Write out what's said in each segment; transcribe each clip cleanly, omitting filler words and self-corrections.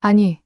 아니,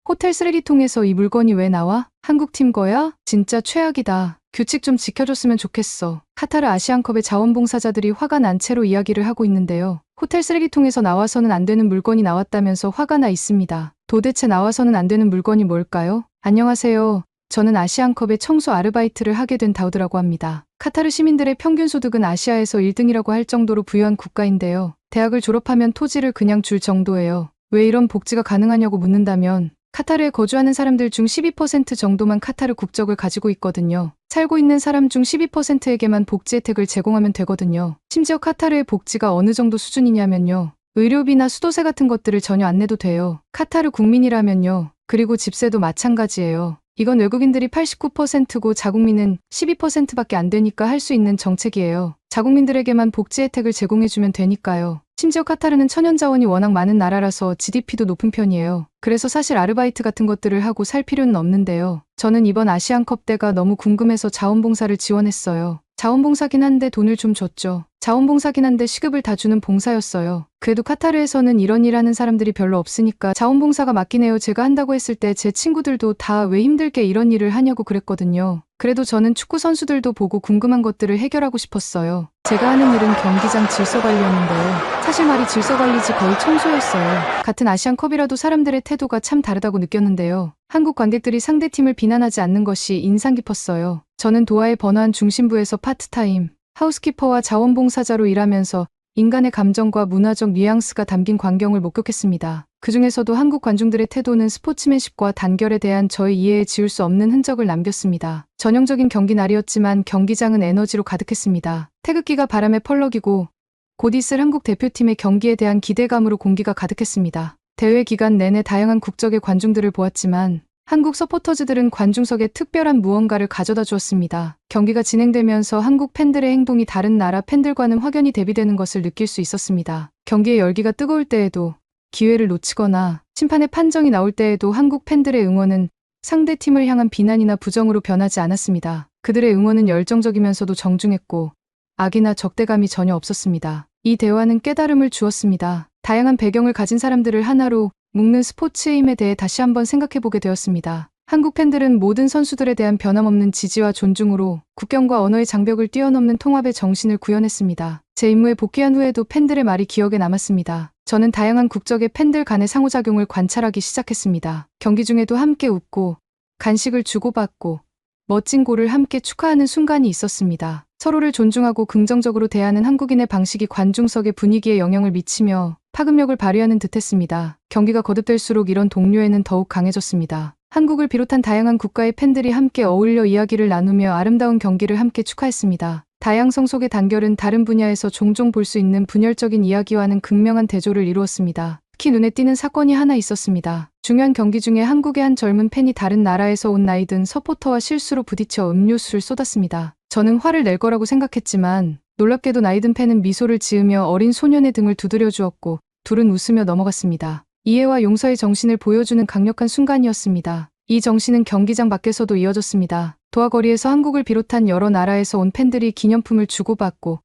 호텔 쓰레기통에서 이 물건이 왜 나와? 한국팀 거야? 진짜 최악이다. 규칙 좀 지켜줬으면 좋겠어. 카타르 아시안컵의 자원봉사자들이 화가 난 채로 이야기를 하고 있는데요. 호텔 쓰레기통에서 나와서는 안 되는 물건이 나왔다면서 화가 나 있습니다. 도대체 나와서는 안 되는 물건이 뭘까요? 안녕하세요. 저는 아시안컵의 청소 아르바이트를 하게 된 다우드라고 합니다. 카타르 시민들의 평균 소득은 아시아에서 1등이라고 할 정도로 부유한 국가인데요. 대학을 졸업하면 토지를 그냥 줄 정도예요. 왜 이런 복지가 가능하냐고 묻는다면 카타르에 거주하는 사람들 중 12% 정도만 카타르 국적을 가지고 있거든요. 살고 있는 사람 중 12%에게만 복지 혜택을 제공하면 되거든요. 심지어 카타르의 복지가 어느 정도 수준이냐면요. 의료비나 수도세 같은 것들을 전혀 안 내도 돼요. 카타르 국민이라면요. 그리고 집세도 마찬가지예요. 이건 외국인들이 89%고 자국민은 12%밖에 안 되니까 할 수 있는 정책이에요. 자국민들에게만 복지 혜택을 제공해주면 되니까요. 심지어 카타르는 천연자원이 워낙 많은 나라라서 GDP도 높은 편이에요. 그래서 사실 아르바이트 같은 것들을 하고 살 필요는 없는데요. 저는 이번 아시안컵 때가 너무 궁금해서 자원봉사를 지원했어요. 자원봉사긴 한데 돈을 좀 줬죠. 자원봉사긴 한데 시급을 다 주는 봉사였어요. 그래도 카타르에서는 이런 일 하는 사람들이 별로 없으니까 자원봉사가 맞긴 해요. 제가 한다고 했을 때 제 친구들도 다 왜 힘들게 이런 일을 하냐고 그랬거든요. 그래도 저는 축구 선수들도 보고 궁금한 것들을 해결하고 싶었어요. 제가 하는 일은 경기장 질서관리였는데요. 사실 말이 질서관리지 거의 청소였어요. 같은 아시안컵이라도 사람들의 태도가 참 다르다고 느꼈는데요. 한국 관객들이 상대팀을 비난하지 않는 것이 인상 깊었어요. 저는 도하의 번화한 중심부에서 파트타임 하우스키퍼와 자원봉사자로 일하면서 인간의 감정과 문화적 뉘앙스가 담긴 광경을 목격했습니다. 그 중에서도 한국 관중들의 태도는 스포츠맨십과 단결에 대한 저의 이해에 지울 수 없는 흔적을 남겼습니다. 전형적인 경기 날이었지만 경기장은 에너지로 가득했습니다. 태극기가 바람에 펄럭이고 곧 있을 한국 대표팀의 경기에 대한 기대감으로 공기가 가득했습니다. 대회 기간 내내 다양한 국적의 관중들을 보았지만 한국 서포터즈들은 관중석에 특별한 무언가를 가져다 주었습니다. 경기가 진행되면서 한국 팬들의 행동이 다른 나라 팬들과는 확연히 대비되는 것을 느낄 수 있었습니다. 경기의 열기가 뜨거울 때에도 기회를 놓치거나 심판의 판정이 나올 때에도 한국 팬들의 응원은 상대 팀을 향한 비난이나 부정으로 변하지 않았습니다. 그들의 응원은 열정적이면서도 정중했고 악이나 적대감이 전혀 없었습니다. 이 대화는 깨달음을 주었습니다. 다양한 배경을 가진 사람들을 하나로 묶는 스포츠의 힘에 대해 다시 한번 생각해보게 되었습니다. 한국 팬들은 모든 선수들에 대한 변함없는 지지와 존중으로 국경과 언어의 장벽을 뛰어넘는 통합의 정신을 구현했습니다. 제 임무에 복귀한 후에도 팬들의 말이 기억에 남았습니다. 저는 다양한 국적의 팬들 간의 상호작용을 관찰하기 시작했습니다. 경기 중에도 함께 웃고 간식을 주고받고 멋진 골을 함께 축하하는 순간이 있었습니다. 서로를 존중하고 긍정적으로 대하는 한국인의 방식이 관중석의 분위기에 영향을 미치며 파급력을 발휘하는 듯했습니다. 경기가 거듭될수록 이런 동료애는 더욱 강해졌습니다. 한국을 비롯한 다양한 국가의 팬들이 함께 어울려 이야기를 나누며 아름다운 경기를 함께 축하했습니다. 다양성 속의 단결은 다른 분야에서 종종 볼 수 있는 분열적인 이야기와는 극명한 대조를 이루었습니다. 특히 눈에 띄는 사건이 하나 있었습니다. 중요한 경기 중에 한국의 한 젊은 팬이 다른 나라에서 온 나이든 서포터와 실수로 부딪혀 음료수를 쏟았습니다. 저는 화를 낼 거라고 생각했지만 놀랍게도 나이든 팬은 미소를 지으며 어린 소년의 등을 두드려 주었고 둘은 웃으며 넘어갔습니다. 이해와 용서의 정신을 보여주는 강력한 순간이었습니다. 이 정신은 경기장 밖에서도 이어졌습니다. 도하 거리에서 한국을 비롯한 여러 나라에서 온 팬들이 기념품을 주고받고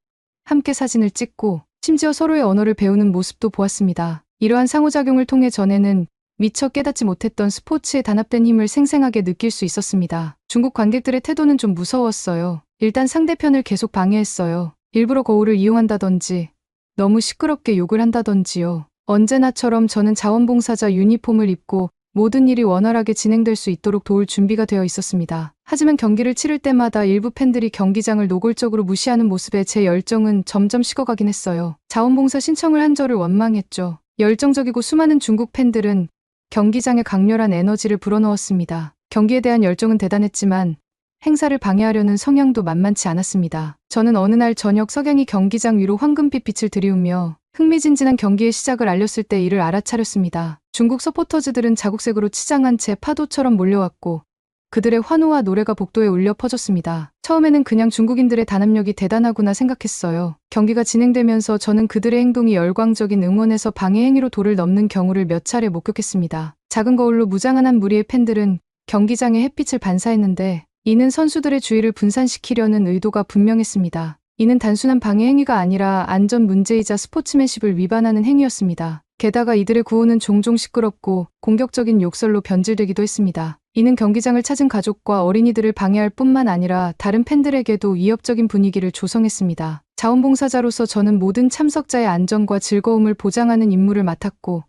함께 사진을 찍고 심지어 서로의 언어를 배우는 모습도 보았습니다. 이러한 상호작용을 통해 전에는 미처 깨닫지 못했던 스포츠의 단합된 힘을 생생하게 느낄 수 있었습니다. 중국 관객들의 태도는 좀 무서웠어요. 일단 상대편을 계속 방해했어요. 일부러 거울을 이용한다든지 너무 시끄럽게 욕을 한다든지요. 언제나처럼 저는 자원봉사자 유니폼을 입고 모든 일이 원활하게 진행될 수 있도록 도울 준비가 되어 있었습니다. 하지만 경기를 치를 때마다 일부 팬들이 경기장을 노골적으로 무시하는 모습에 제 열정은 점점 식어가긴 했어요. 자원봉사 신청을 한 저를 원망했죠. 열정적이고 수많은 중국 팬들은 경기장에 강렬한 에너지를 불어넣었습니다. 경기에 대한 열정은 대단했지만 행사를 방해하려는 성향도 만만치 않았습니다. 저는 어느 날 저녁 석양이 경기장 위로 황금빛 빛을 들이우며 흥미진진한 경기의 시작을 알렸을 때 이를 알아차렸습니다. 중국 서포터즈들은 자국색으로 치장한 채 파도처럼 몰려왔고 그들의 환호와 노래가 복도에 울려 퍼졌습니다. 처음에는 그냥 중국인들의 단합력이 대단하구나 생각했어요. 경기가 진행되면서 저는 그들의 행동이 열광적인 응원에서 방해 행위로 도를 넘는 경우를 몇 차례 목격했습니다. 작은 거울로 무장한 한 무리의 팬들은 경기장에 햇빛을 반사했는데 이는 선수들의 주의를 분산시키려는 의도가 분명했습니다. 이는 단순한 방해 행위가 아니라 안전 문제이자 스포츠맨십을 위반하는 행위였습니다. 게다가 이들의 구호는 종종 시끄럽고 공격적인 욕설로 변질되기도 했습니다. 이는 경기장을 찾은 가족과 어린이들을 방해할 뿐만 아니라 다른 팬들에게도 위협적인 분위기를 조성했습니다. 자원봉사자로서 저는 모든 참석자의 안전과 즐거움을 보장하는 임무를 맡았고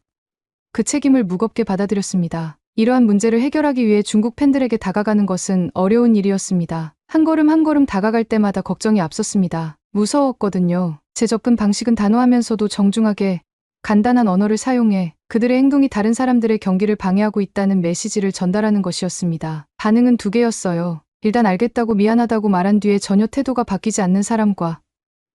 그 책임을 무겁게 받아들였습니다. 이러한 문제를 해결하기 위해 중국 팬들에게 다가가는 것은 어려운 일이었습니다. 한 걸음 한 걸음 다가갈 때마다 걱정이 앞섰습니다. 무서웠거든요. 제 접근 방식은 단호하면서도 정중하게 간단한 언어를 사용해 그들의 행동이 다른 사람들의 경기를 방해하고 있다는 메시지를 전달하는 것이었습니다. 반응은 두 개였어요. 일단 알겠다고 미안하다고 말한 뒤에 전혀 태도가 바뀌지 않는 사람과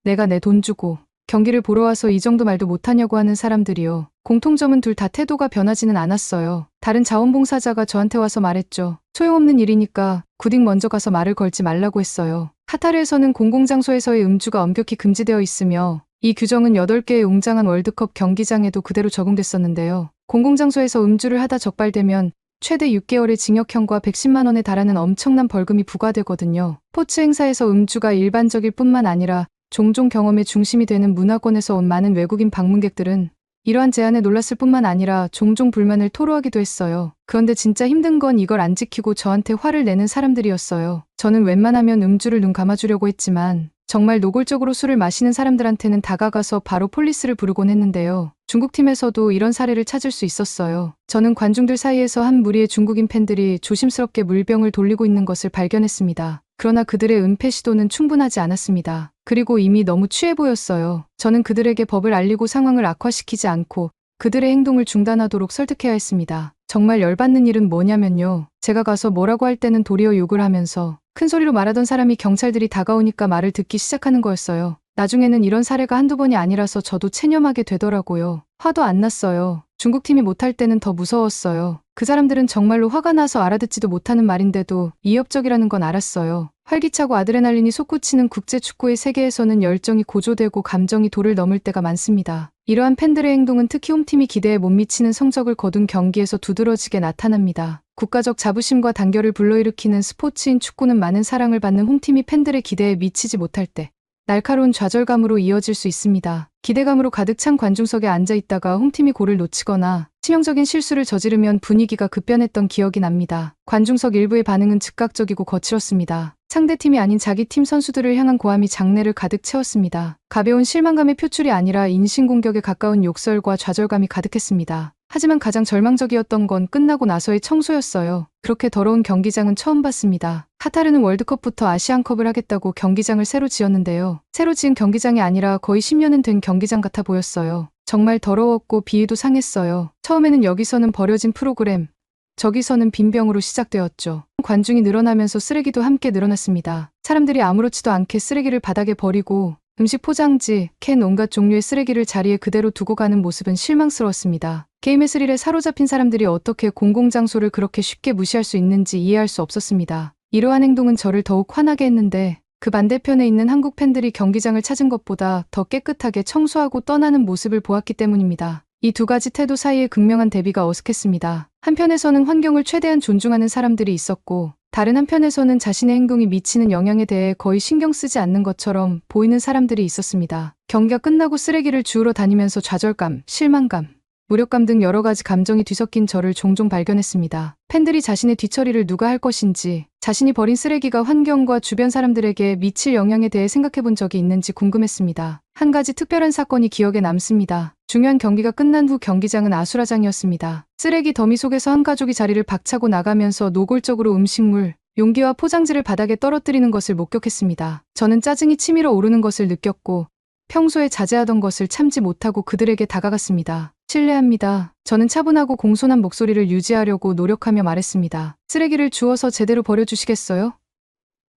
내가 내 돈 주고 경기를 보러 와서 이 정도 말도 못하냐고 하는 사람들이요. 공통점은 둘 다 태도가 변하지는 않았어요. 다른 자원봉사자가 저한테 와서 말했죠. 소용없는 일이니까 구딩 먼저 가서 말을 걸지 말라고 했어요. 카타르에서는 공공장소에서의 음주가 엄격히 금지되어 있으며 이 규정은 8개의 웅장한 월드컵 경기장에도 그대로 적용됐었는데요. 공공장소에서 음주를 하다 적발되면 최대 6개월의 징역형과 110만 원에 달하는 엄청난 벌금이 부과되거든요. 스포츠 행사에서 음주가 일반적일 뿐만 아니라 종종 경험의 중심이 되는 문화권에서 온 많은 외국인 방문객들은 이러한 제한에 놀랐을 뿐만 아니라 종종 불만을 토로하기도 했어요. 그런데 진짜 힘든 건 이걸 안 지키고 저한테 화를 내는 사람들이었어요. 저는 웬만하면 음주를 눈 감아주려고 했지만 정말 노골적으로 술을 마시는 사람들한테는 다가가서 바로 폴리스를 부르곤 했는데요. 중국팀에서도 이런 사례를 찾을 수 있었어요. 저는 관중들 사이에서 한 무리의 중국인 팬들이 조심스럽게 물병을 돌리고 있는 것을 발견했습니다. 그러나 그들의 은폐 시도는 충분하지 않았습니다. 그리고 이미 너무 취해 보였어요. 저는 그들에게 법을 알리고 상황을 악화시키지 않고 그들의 행동을 중단하도록 설득해야 했습니다. 정말 열받는 일은 뭐냐면요. 제가 가서 뭐라고 할 때는 도리어 욕을 하면서 큰 소리로 말하던 사람이 경찰들이 다가오니까 말을 듣기 시작하는 거였어요. 나중에는 이런 사례가 한두 번이 아니라서 저도 체념하게 되더라고요. 화도 안 났어요. 중국팀이 못할 때는 더 무서웠어요. 그 사람들은 정말로 화가 나서 알아듣지도 못하는 말인데도 위협적이라는 건 알았어요. 활기차고 아드레날린이 솟구치는 국제축구의 세계에서는 열정이 고조되고 감정이 도를 넘을 때가 많습니다. 이러한 팬들의 행동은 특히 홈팀이 기대에 못 미치는 성적을 거둔 경기에서 두드러지게 나타납니다. 국가적 자부심과 단결을 불러일으키는 스포츠인 축구는 많은 사랑을 받는 홈팀이 팬들의 기대에 미치지 못할 때 날카로운 좌절감으로 이어질 수 있습니다. 기대감으로 가득 찬 관중석에 앉아 있다가 홈팀이 골을 놓치거나 치명적인 실수를 저지르면 분위기가 급변했던 기억이 납니다. 관중석 일부의 반응은 즉각적이고 거칠었습니다. 상대팀이 아닌 자기 팀 선수들을 향한 고함이 장내를 가득 채웠습니다. 가벼운 실망감의 표출이 아니라 인신공격에 가까운 욕설과 좌절감이 가득했습니다. 하지만 가장 절망적이었던 건 끝나고 나서의 청소였어요. 그렇게 더러운 경기장은 처음 봤습니다. 카타르는 월드컵부터 아시안컵을 하겠다고 경기장을 새로 지었는데요. 새로 지은 경기장이 아니라 거의 10년은 된 경기장 같아 보였어요. 정말 더러웠고 비위도 상했어요. 처음에는 여기서는 버려진 프로그램, 저기서는 빈병으로 시작되었죠. 관중이 늘어나면서 쓰레기도 함께 늘어났습니다. 사람들이 아무렇지도 않게 쓰레기를 바닥에 버리고 음식 포장지, 캔 온갖 종류의 쓰레기를 자리에 그대로 두고 가는 모습은 실망스러웠습니다. 게임의 스릴에 사로잡힌 사람들이 어떻게 공공장소를 그렇게 쉽게 무시할 수 있는지 이해할 수 없었습니다. 이러한 행동은 저를 더욱 화나게 했는데 그 반대편에 있는 한국 팬들이 경기장을 찾은 것보다 더 깨끗하게 청소하고 떠나는 모습을 보았기 때문입니다. 이 두 가지 태도 사이의 극명한 대비가 어색했습니다. 한편에서는 환경을 최대한 존중하는 사람들이 있었고 다른 한편에서는 자신의 행동이 미치는 영향에 대해 거의 신경 쓰지 않는 것처럼 보이는 사람들이 있었습니다. 경기가 끝나고 쓰레기를 주우러 다니면서 좌절감, 실망감, 무력감 등 여러 가지 감정이 뒤섞인 저를 종종 발견했습니다. 팬들이 자신의 뒤처리를 누가 할 것인지, 자신이 버린 쓰레기가 환경과 주변 사람들에게 미칠 영향에 대해 생각해 본 적이 있는지 궁금했습니다. 한 가지 특별한 사건이 기억에 남습니다. 중요한 경기가 끝난 후 경기장은 아수라장이었습니다. 쓰레기 더미 속에서 한 가족이 자리를 박차고 나가면서 노골적으로 음식물, 용기와 포장지를 바닥에 떨어뜨리는 것을 목격했습니다. 저는 짜증이 치밀어 오르는 것을 느꼈고 평소에 자제하던 것을 참지 못하고 그들에게 다가갔습니다. 실례합니다. 저는 차분하고 공손한 목소리를 유지하려고 노력하며 말했습니다. 쓰레기를 주워서 제대로 버려주시겠어요?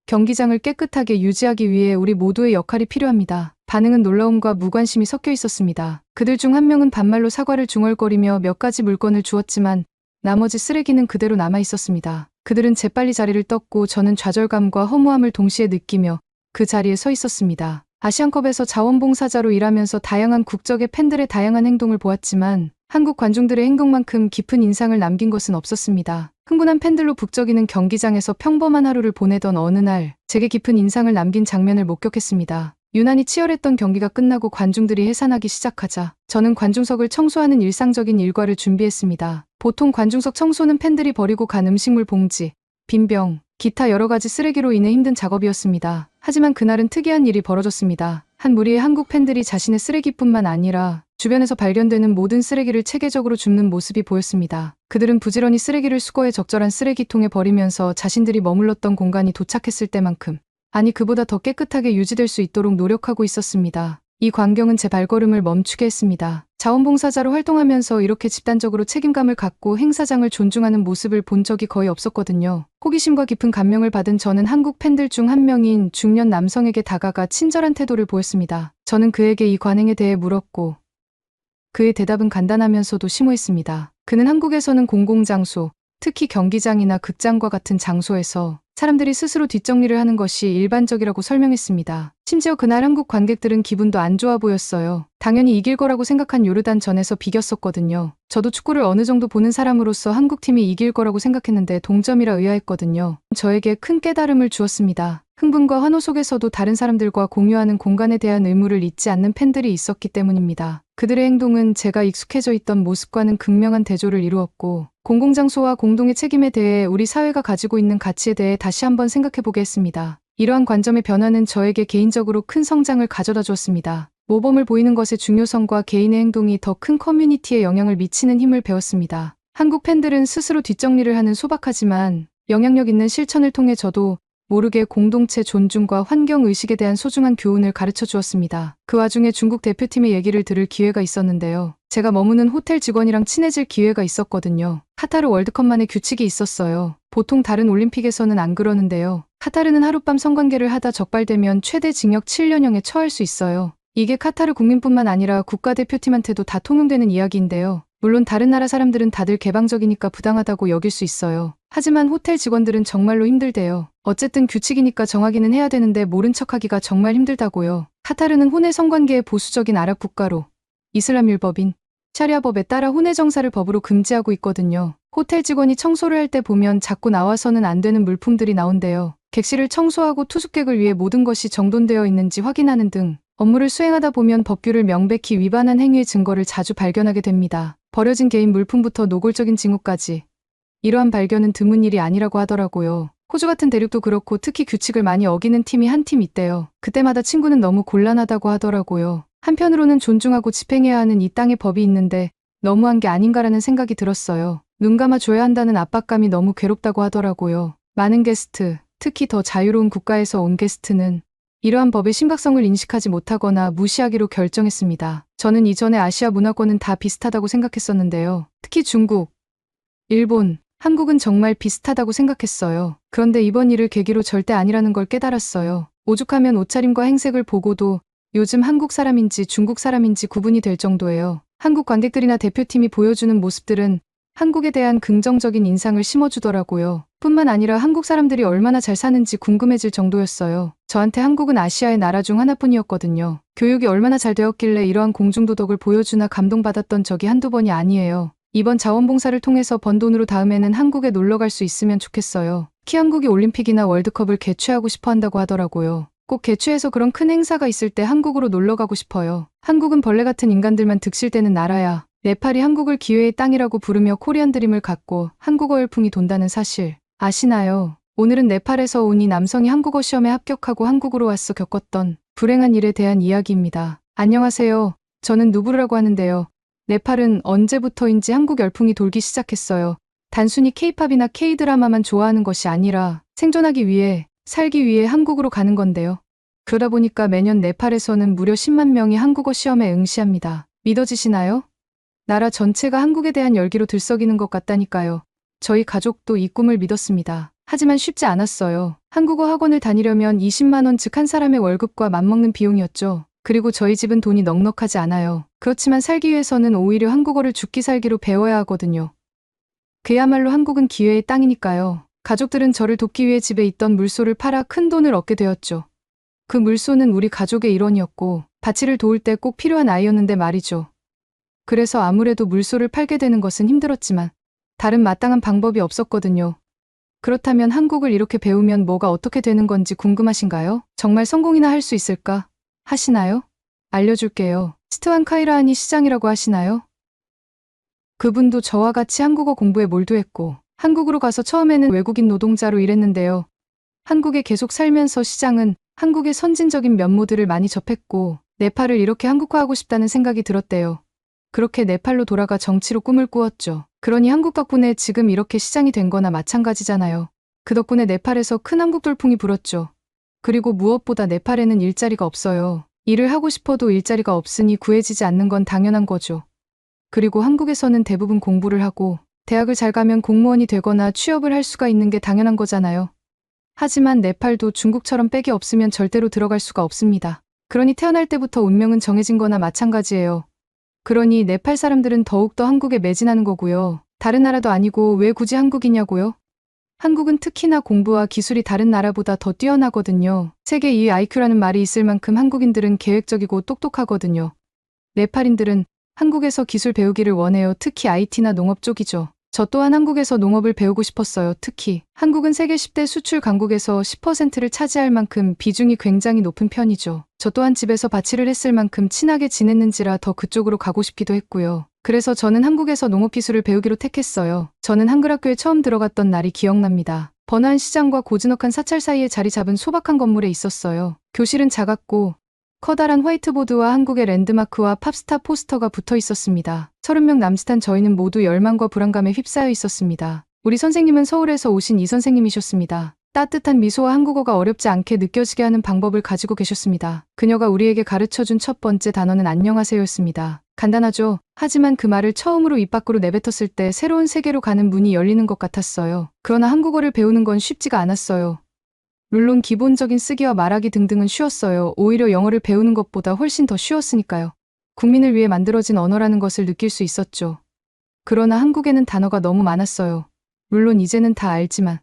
경기장을 깨끗하게 유지하기 위해 우리 모두의 역할이 필요합니다. 반응은 놀라움과 무관심이 섞여 있었습니다. 그들 중 한 명은 반말로 사과를 중얼거리며 몇 가지 물건을 주었지만 나머지 쓰레기는 그대로 남아 있었습니다. 그들은 재빨리 자리를 떴고 저는 좌절감과 허무함을 동시에 느끼며 그 자리에 서 있었습니다. 아시안컵에서 자원봉사자로 일하면서 다양한 국적의 팬들의 다양한 행동을 보았지만 한국 관중들의 행동만큼 깊은 인상을 남긴 것은 없었습니다. 흥분한 팬들로 북적이는 경기장에서 평범한 하루를 보내던 어느 날 제게 깊은 인상을 남긴 장면을 목격했습니다. 유난히 치열했던 경기가 끝나고 관중들이 해산하기 시작하자 저는 관중석을 청소하는 일상적인 일과를 준비했습니다. 보통 관중석 청소는 팬들이 버리고 간 음식물 봉지, 빈병, 기타 여러 가지 쓰레기로 인해 힘든 작업이었습니다. 하지만 그날은 특이한 일이 벌어졌습니다. 한 무리의 한국 팬들이 자신의 쓰레기뿐만 아니라 주변에서 발견되는 모든 쓰레기를 체계적으로 줍는 모습이 보였습니다. 그들은 부지런히 쓰레기를 수거해 적절한 쓰레기통에 버리면서 자신들이 머물렀던 공간이 도착했을 때만큼, 아니 그보다 더 깨끗하게 유지될 수 있도록 노력하고 있었습니다. 이 광경은 제 발걸음을 멈추게 했습니다. 자원봉사자로 활동하면서 이렇게 집단적으로 책임감을 갖고 행사장을 존중하는 모습을 본 적이 거의 없었거든요. 호기심과 깊은 감명을 받은 저는 한국 팬들 중 한 명인 중년 남성에게 다가가 친절한 태도를 보였습니다. 저는 그에게 이 관행에 대해 물었고 그의 대답은 간단하면서도 심오했습니다. 그는 한국에서는 공공장소, 특히 경기장이나 극장과 같은 장소에서 사람들이 스스로 뒷정리를 하는 것이 일반적이라고 설명했습니다. 심지어 그날 한국 관객들은 기분도 안 좋아 보였어요. 당연히 이길 거라고 생각한 요르단전에서 비겼었거든요. 저도 축구를 어느 정도 보는 사람으로서 한국팀이 이길 거라고 생각했는데 동점이라 의아했거든요. 저에게 큰 깨달음을 주었습니다. 흥분과 환호 속에서도 다른 사람들과 공유하는 공간에 대한 의무를 잊지 않는 팬들이 있었기 때문입니다. 그들의 행동은 제가 익숙해져 있던 모습과는 극명한 대조를 이루었고 공공장소와 공동의 책임에 대해 우리 사회가 가지고 있는 가치에 대해 다시 한번 생각해보게 했습니다. 이러한 관점의 변화는 저에게 개인적으로 큰 성장을 가져다 주었습니다. 모범을 보이는 것의 중요성과 개인의 행동이 더 큰 커뮤니티에 영향을 미치는 힘을 배웠습니다. 한국 팬들은 스스로 뒷정리를 하는 소박하지만 영향력 있는 실천을 통해 저도 모르게 공동체 존중과 환경의식에 대한 소중한 교훈을 가르쳐 주었습니다. 그 와중에 중국 대표팀의 얘기를 들을 기회가 있었는데요. 제가 머무는 호텔 직원이랑 친해질 기회가 있었거든요. 카타르 월드컵만의 규칙이 있었어요. 보통 다른 올림픽에서는 안 그러는데요. 카타르는 하룻밤 성관계를 하다 적발되면 최대 징역 7년형에 처할 수 있어요. 이게 카타르 국민뿐만 아니라 국가대표팀한테도 다 통용되는 이야기인데요. 물론 다른 나라 사람들은 다들 개방적이니까 부당하다고 여길 수 있어요. 하지만 호텔 직원들은 정말로 힘들대요. 어쨌든 규칙이니까 정하기는 해야 되는데 모른 척하기가 정말 힘들다고요. 카타르는 혼외 성관계의 보수적인 아랍 국가로 이슬람 율법인 샤리아법에 따라 혼외 정사를 법으로 금지하고 있거든요. 호텔 직원이 청소를 할 때 보면 자꾸 나와서는 안 되는 물품들이 나온대요. 객실을 청소하고 투숙객을 위해 모든 것이 정돈되어 있는지 확인하는 등 업무를 수행하다 보면 법규를 명백히 위반한 행위의 증거를 자주 발견하게 됩니다. 버려진 개인 물품부터 노골적인 징후까지. 이러한 발견은 드문 일이 아니라고 하더라고요. 호주 같은 대륙도 그렇고 특히 규칙을 많이 어기는 팀이 한 팀 있대요. 그때마다 친구는 너무 곤란하다고 하더라고요. 한편으로는 존중하고 집행해야 하는 이 땅의 법이 있는데 너무한 게 아닌가라는 생각이 들었어요. 눈 감아줘야 한다는 압박감이 너무 괴롭다고 하더라고요. 많은 게스트, 특히 더 자유로운 국가에서 온 게스트는 이러한 법의 심각성을 인식하지 못하거나 무시하기로 결정했습니다. 저는 이전에 아시아 문화권은 다 비슷하다고 생각했었는데요. 특히 중국, 일본, 한국은 정말 비슷하다고 생각했어요. 그런데 이번 일을 계기로 절대 아니라는 걸 깨달았어요. 오죽하면 옷차림과 행색을 보고도 요즘 한국 사람인지 중국 사람인지 구분이 될 정도예요. 한국 관객들이나 대표팀이 보여주는 모습들은 한국에 대한 긍정적인 인상을 심어주더라고요. 뿐만 아니라 한국 사람들이 얼마나 잘 사는지 궁금해질 정도였어요. 저한테 한국은 아시아의 나라 중 하나뿐이었거든요. 교육이 얼마나 잘 되었길래 이러한 공중도덕을 보여주나 감동받았던 적이 한두 번이 아니에요. 이번 자원봉사를 통해서 번 돈으로 다음에는 한국에 놀러갈 수 있으면 좋겠어요. 특히 한국이 올림픽이나 월드컵을 개최하고 싶어 한다고 하더라고요. 꼭 개최해서 그런 큰 행사가 있을 때 한국으로 놀러가고 싶어요. 한국은 벌레 같은 인간들만 득실되는 나라야. 네팔이 한국을 기회의 땅이라고 부르며 코리안 드림을 갖고 한국어 열풍이 돈다는 사실 아시나요? 오늘은 네팔에서 온 이 남성이 한국어 시험에 합격하고 한국으로 와서 겪었던 불행한 일에 대한 이야기입니다. 안녕하세요. 저는 누브르라고 하는데요. 네팔은 언제부터인지 한국 열풍이 돌기 시작했어요. 단순히 K-팝이나 K-드라마만 좋아하는 것이 아니라 생존하기 위해, 살기 위해 한국으로 가는 건데요. 그러다 보니까 매년 네팔에서는 무려 10만 명이 한국어 시험에 응시합니다. 믿어지시나요? 나라 전체가 한국에 대한 열기로 들썩이는 것 같다니까요. 저희 가족도 이 꿈을 믿었습니다. 하지만 쉽지 않았어요. 한국어 학원을 다니려면 20만 원 즉 한 사람의 월급과 맞먹는 비용이었죠. 그리고 저희 집은 돈이 넉넉하지 않아요. 그렇지만 살기 위해서는 오히려 한국어를 죽기 살기로 배워야 하거든요. 그야말로 한국은 기회의 땅이니까요. 가족들은 저를 돕기 위해 집에 있던 물소를 팔아 큰 돈을 얻게 되었죠. 그 물소는 우리 가족의 일원이었고 바치를 도울 때 꼭 필요한 아이였는데 말이죠. 그래서 아무래도 물소를 팔게 되는 것은 힘들었지만 다른 마땅한 방법이 없었거든요. 그렇다면 한국을 이렇게 배우면 뭐가 어떻게 되는 건지 궁금하신가요? 정말 성공이나 할 수 있을까? 하시나요? 알려줄게요. 스트완 카이라하니 시장이라고 하시나요? 그분도 저와 같이 한국어 공부에 몰두했고 한국으로 가서 처음에는 외국인 노동자로 일했는데요. 한국에 계속 살면서 시장은 한국의 선진적인 면모들을 많이 접했고 네팔을 이렇게 한국화하고 싶다는 생각이 들었대요. 그렇게 네팔로 돌아가 정치로 꿈을 꾸었죠. 그러니 한국 덕분에 지금 이렇게 시장이 된 거나 마찬가지잖아요. 그 덕분에 네팔에서 큰 한국 돌풍이 불었죠. 그리고 무엇보다 네팔에는 일자리가 없어요. 일을 하고 싶어도 일자리가 없으니 구해지지 않는 건 당연한 거죠. 그리고 한국에서는 대부분 공부를 하고 대학을 잘 가면 공무원이 되거나 취업을 할 수가 있는 게 당연한 거잖아요. 하지만 네팔도 중국처럼 백이 없으면 절대로 들어갈 수가 없습니다. 그러니 태어날 때부터 운명은 정해진 거나 마찬가지예요. 그러니 네팔 사람들은 더욱더 한국에 매진하는 거고요. 다른 나라도 아니고 왜 굳이 한국이냐고요? 한국은 특히나 공부와 기술이 다른 나라보다 더 뛰어나거든요. 세계 2위 IQ라는 말이 있을 만큼 한국인들은 계획적이고 똑똑하거든요. 네팔인들은 한국에서 기술 배우기를 원해요. 특히 IT나 농업 쪽이죠. 저 또한 한국에서 농업을 배우고 싶었어요. 특히 한국은 세계 10대 수출 강국에서 10%를 차지할 만큼 비중이 굉장히 높은 편이죠. 저 또한 집에서 밭일을 했을 만큼 친하게 지냈는지라 더 그쪽으로 가고 싶기도 했고요. 그래서 저는 한국에서 농업기술을 배우기로 택했어요. 저는 한글학교에 처음 들어갔던 날이 기억납니다. 번화한 시장과 고즈넉한 사찰 사이에 자리 잡은 소박한 건물에 있었어요. 교실은 작았고 커다란 화이트보드와 한국의 랜드마크와 팝스타 포스터가 붙어 있었습니다. 30명 남짓한 저희는 모두 열망과 불안감에 휩싸여 있었습니다. 우리 선생님은 서울에서 오신 이 선생님이셨습니다. 따뜻한 미소와 한국어가 어렵지 않게 느껴지게 하는 방법을 가지고 계셨습니다. 그녀가 우리에게 가르쳐준 첫 번째 단어는 안녕하세요였습니다. 간단하죠. 하지만 그 말을 처음으로 입 밖으로 내뱉었을 때 새로운 세계로 가는 문이 열리는 것 같았어요. 그러나 한국어를 배우는 건 쉽지가 않았어요. 물론 기본적인 쓰기와 말하기 등등은 쉬웠어요. 오히려 영어를 배우는 것보다 훨씬 더 쉬웠으니까요. 국민을 위해 만들어진 언어라는 것을 느낄 수 있었죠. 그러나 한국에는 단어가 너무 많았어요. 물론 이제는 다 알지만.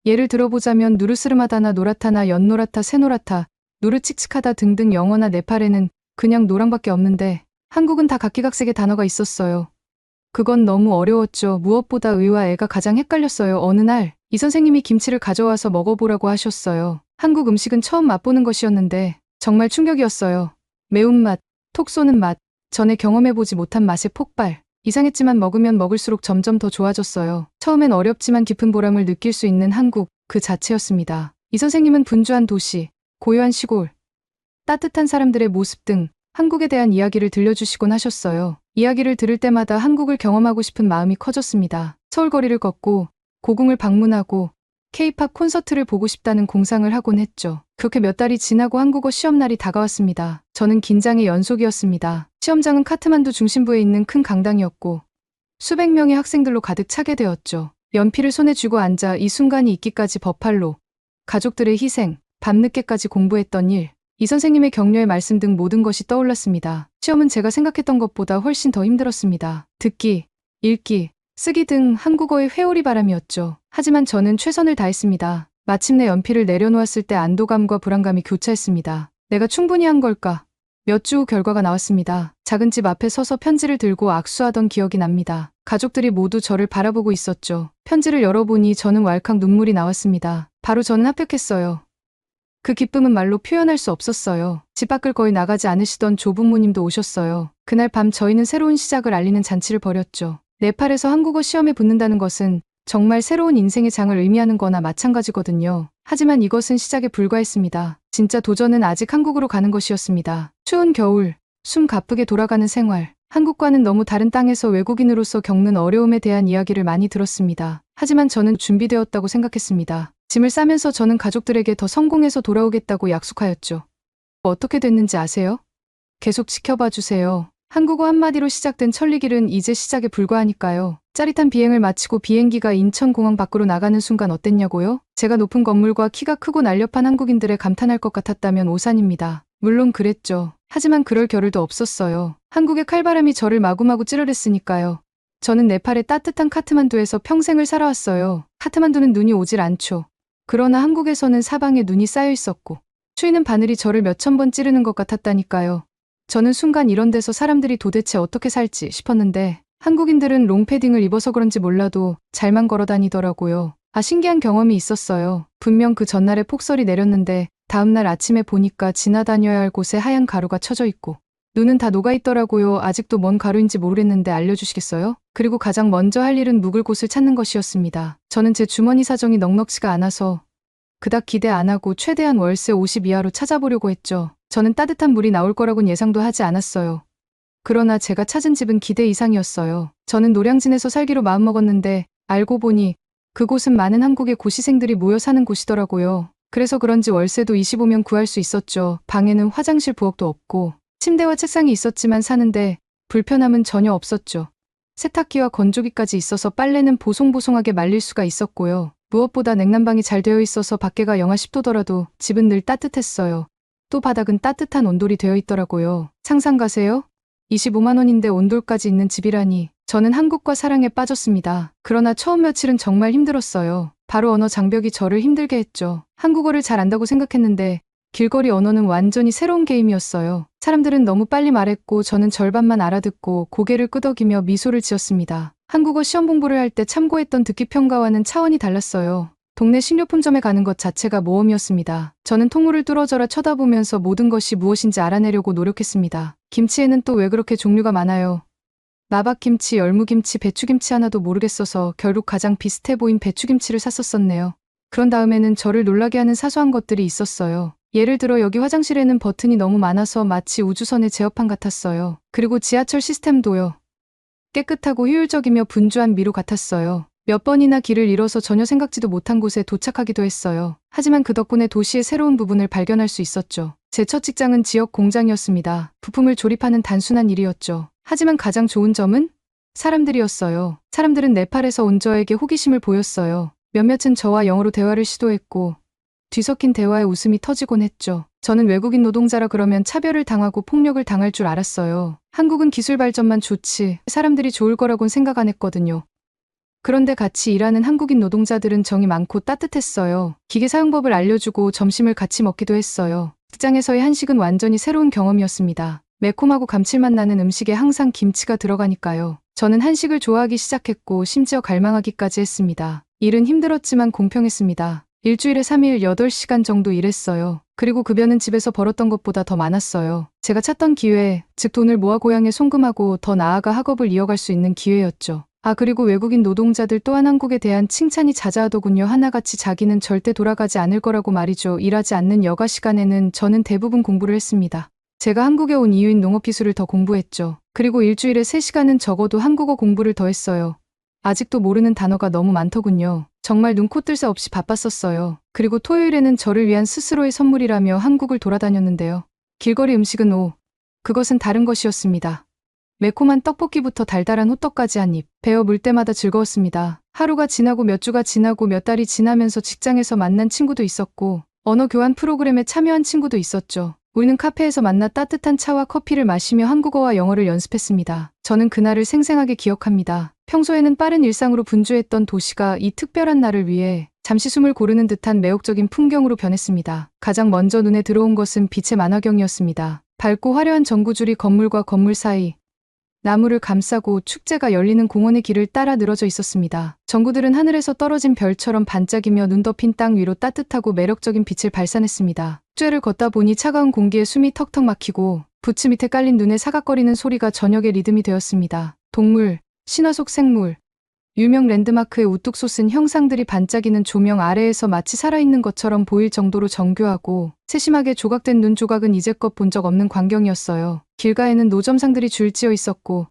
예를 들어보자면 누르스르마다나 노랗다나 연노랗다 새노랗다 누르칙칙하다 등등 영어나 네팔에는 그냥 노랑밖에 없는데 한국은 다 각기각색의 단어가 있었어요. 그건 너무 어려웠죠. 무엇보다 의와 애가 가장 헷갈렸어요. 어느 날 이 선생님이 김치를 가져와서 먹어보라고 하셨어요. 한국 음식은 처음 맛보는 것이었는데 정말 충격이었어요. 매운맛, 톡 쏘는 맛, 전에 경험해보지 못한 맛의 폭발. 이상했지만 먹으면 먹을수록 점점 더 좋아졌어요. 처음엔 어렵지만 깊은 보람을 느낄 수 있는 한국 그 자체였습니다. 이 선생님은 분주한 도시, 고요한 시골, 따뜻한 사람들의 모습 등 한국에 대한 이야기를 들려주시곤 하셨어요. 이야기를 들을 때마다 한국을 경험하고 싶은 마음이 커졌습니다. 서울 거리를 걷고 고궁을 방문하고 K-팝 콘서트를 보고 싶다는 공상을 하곤 했죠. 그렇게 몇 달이 지나고 한국어 시험날이 다가왔습니다. 저는 긴장의 연속이었습니다. 시험장은 카트만두 중심부에 있는 큰 강당이었고 수백 명의 학생들로 가득 차게 되었죠. 연필을 손에 쥐고 앉아 이 순간이 있기까지 버팔로, 가족들의 희생, 밤늦게까지 공부했던 일, 이 선생님의 격려의 말씀 등 모든 것이 떠올랐습니다. 시험은 제가 생각했던 것보다 훨씬 더 힘들었습니다. 듣기, 읽기, 쓰기 등 한국어의 회오리 바람이었죠. 하지만 저는 최선을 다했습니다. 마침내 연필을 내려놓았을 때 안도감과 불안감이 교차했습니다. 내가 충분히 한 걸까? 몇 주 후 결과가 나왔습니다. 작은 집 앞에 서서 편지를 들고 악수하던 기억이 납니다. 가족들이 모두 저를 바라보고 있었죠. 편지를 열어보니 저는 왈칵 눈물이 나왔습니다. 바로 저는 합격했어요. 그 기쁨은 말로 표현할 수 없었어요. 집 밖을 거의 나가지 않으시던 조부모님도 오셨어요. 그날 밤 저희는 새로운 시작을 알리는 잔치를 벌였죠. 네팔에서 한국어 시험에 붙는다는 것은 정말 새로운 인생의 장을 의미하는 거나 마찬가지거든요. 하지만 이것은 시작에 불과했습니다. 진짜 도전은 아직 한국으로 가는 것이었습니다. 추운 겨울, 숨 가쁘게 돌아가는 생활, 한국과는 너무 다른 땅에서 외국인으로서 겪는 어려움에 대한 이야기를 많이 들었습니다. 하지만 저는 준비되었다고 생각했습니다. 짐을 싸면서 저는 가족들에게 더 성공해서 돌아오겠다고 약속하였죠. 어떻게 됐는지 아세요? 계속 지켜봐 주세요. 한국어 한마디로 시작된 천리길은 이제 시작에 불과하니까요. 짜릿한 비행을 마치고 비행기가 인천공항 밖으로 나가는 순간 어땠냐고요? 제가 높은 건물과 키가 크고 날렵한 한국인들에 감탄할 것 같았다면 오산입니다. 물론 그랬죠. 하지만 그럴 겨를도 없었어요. 한국의 칼바람이 저를 마구마구 찌르랬으니까요. 저는 네팔의 따뜻한 카트만두에서 평생을 살아왔어요. 카트만두는 눈이 오질 않죠. 그러나 한국에서는 사방에 눈이 쌓여 있었고 추위는 바늘이 저를 몇천 번 찌르는 것 같았다니까요. 저는 순간 이런 데서 사람들이 도대체 어떻게 살지 싶었는데 한국인들은 롱패딩을 입어서 그런지 몰라도 잘만 걸어 다니더라고요. 신기한 경험이 있었어요. 분명 그 전날에 폭설이 내렸는데 다음날 아침에 보니까 지나다녀야 할 곳에 하얀 가루가 쳐져 있고 눈은 다 녹아있더라고요. 아직도 뭔 가루인지 모르겠는데 알려주시겠어요? 그리고 가장 먼저 할 일은 묵을 곳을 찾는 것이었습니다. 저는 제 주머니 사정이 넉넉지가 않아서 그닥 기대 안 하고 최대한 월세 50 이하로 찾아보려고 했죠. 저는 따뜻한 물이 나올 거라곤 예상도 하지 않았어요. 그러나 제가 찾은 집은 기대 이상이었어요. 저는 노량진에서 살기로 마음먹었는데 알고 보니 그곳은 많은 한국의 고시생들이 모여 사는 곳이더라고요. 그래서 그런지 월세도 25면 구할 수 있었죠. 방에는 화장실 부엌도 없고 침대와 책상이 있었지만 사는데 불편함은 전혀 없었죠. 세탁기와 건조기까지 있어서 빨래는 보송보송하게 말릴 수가 있었고요. 무엇보다 냉난방이 잘 되어 있어서 밖에가 영하 10도더라도 집은 늘 따뜻했어요. 또 바닥은 따뜻한 온돌이 되어 있더라고요. 상상 가세요? 25만 원인데 온돌까지 있는 집이라니. 저는 한국과 사랑에 빠졌습니다. 그러나 처음 며칠은 정말 힘들었어요. 바로 언어 장벽이 저를 힘들게 했죠. 한국어를 잘 안다고 생각했는데 길거리 언어는 완전히 새로운 게임이었어요. 사람들은 너무 빨리 말했고 저는 절반만 알아듣고 고개를 끄덕이며 미소를 지었습니다. 한국어 시험 공부를 할 때 참고했던 듣기 평가와는 차원이 달랐어요. 동네 식료품점에 가는 것 자체가 모험이었습니다. 저는 통로를 뚫어져라 쳐다보면서 모든 것이 무엇인지 알아내려고 노력했습니다. 김치에는 또 왜 그렇게 종류가 많아요? 나박김치, 열무김치, 배추김치 하나도 모르겠어서 결국 가장 비슷해 보인 배추김치를 샀었었네요. 그런 다음에는 저를 놀라게 하는 사소한 것들이 있었어요. 예를 들어 여기 화장실에는 버튼이 너무 많아서 마치 우주선의 제어판 같았어요. 그리고 지하철 시스템도요. 깨끗하고 효율적이며 분주한 미로 같았어요. 몇 번이나 길을 잃어서 전혀 생각지도 못한 곳에 도착하기도 했어요. 하지만 그 덕분에 도시의 새로운 부분을 발견할 수 있었죠. 제 첫 직장은 지역 공장이었습니다. 부품을 조립하는 단순한 일이었죠. 하지만 가장 좋은 점은 사람들이었어요. 사람들은 네팔에서 온 저에게 호기심을 보였어요. 몇몇은 저와 영어로 대화를 시도했고 뒤섞인 대화에 웃음이 터지곤 했죠. 저는 외국인 노동자라 그러면 차별을 당하고 폭력을 당할 줄 알았어요. 한국은 기술 발전만 좋지 사람들이 좋을 거라곤 생각 안 했거든요. 그런데 같이 일하는 한국인 노동자들은 정이 많고 따뜻했어요. 기계 사용법을 알려주고 점심을 같이 먹기도 했어요. 직장에서의 한식은 완전히 새로운 경험이었습니다. 매콤하고 감칠맛 나는 음식에 항상 김치가 들어가니까요. 저는 한식을 좋아하기 시작했고 심지어 갈망하기까지 했습니다. 일은 힘들었지만 공평했습니다. 일주일에 3일 8시간 정도 일했어요. 그리고 급여는 집에서 벌었던 것보다 더 많았어요. 제가 찾던 기회, 즉 돈을 모아 고향에 송금하고 더 나아가 학업을 이어갈 수 있는 기회였죠. 그리고 외국인 노동자들 또한 한국에 대한 칭찬이 자자하더군요. 하나같이 자기는 절대 돌아가지 않을 거라고 말이죠. 일하지 않는 여가 시간에는 저는 대부분 공부를 했습니다. 제가 한국에 온 이유인 농업기술을 더 공부했죠. 그리고 일주일에 3시간은 적어도 한국어 공부를 더 했어요. 아직도 모르는 단어가 너무 많더군요. 정말 눈코 뜰 새 없이 바빴었어요. 그리고 토요일에는 저를 위한 스스로의 선물이라며 한국을 돌아다녔는데요. 길거리 음식은 그것은 다른 것이었습니다. 매콤한 떡볶이부터 달달한 호떡까지 한 입, 베어 물 때마다 즐거웠습니다. 하루가 지나고 몇 주가 지나고 몇 달이 지나면서 직장에서 만난 친구도 있었고 언어 교환 프로그램에 참여한 친구도 있었죠. 우리는 카페에서 만나 따뜻한 차와 커피를 마시며 한국어와 영어를 연습했습니다. 저는 그날을 생생하게 기억합니다. 평소에는 빠른 일상으로 분주했던 도시가 이 특별한 날을 위해 잠시 숨을 고르는 듯한 매혹적인 풍경으로 변했습니다. 가장 먼저 눈에 들어온 것은 빛의 만화경이었습니다. 밝고 화려한 전구줄이 건물과 건물 사이, 나무를 감싸고 축제가 열리는 공원의 길을 따라 늘어져 있었습니다. 전구들은 하늘에서 떨어진 별처럼 반짝이며 눈 덮인 땅 위로 따뜻하고 매력적인 빛을 발산했습니다. 축제를 걷다 보니 차가운 공기에 숨이 턱턱 막히고 부츠 밑에 깔린 눈에 사각거리는 소리가 저녁의 리듬이 되었습니다. 동물, 신화 속 생물, 유명 랜드마크의 우뚝 솟은 형상들이 반짝이는 조명 아래에서 마치 살아있는 것처럼 보일 정도로 정교하고 세심하게 조각된 눈 조각은 이제껏 본 적 없는 광경이었어요. 길가에는 노점상들이 줄지어 있었고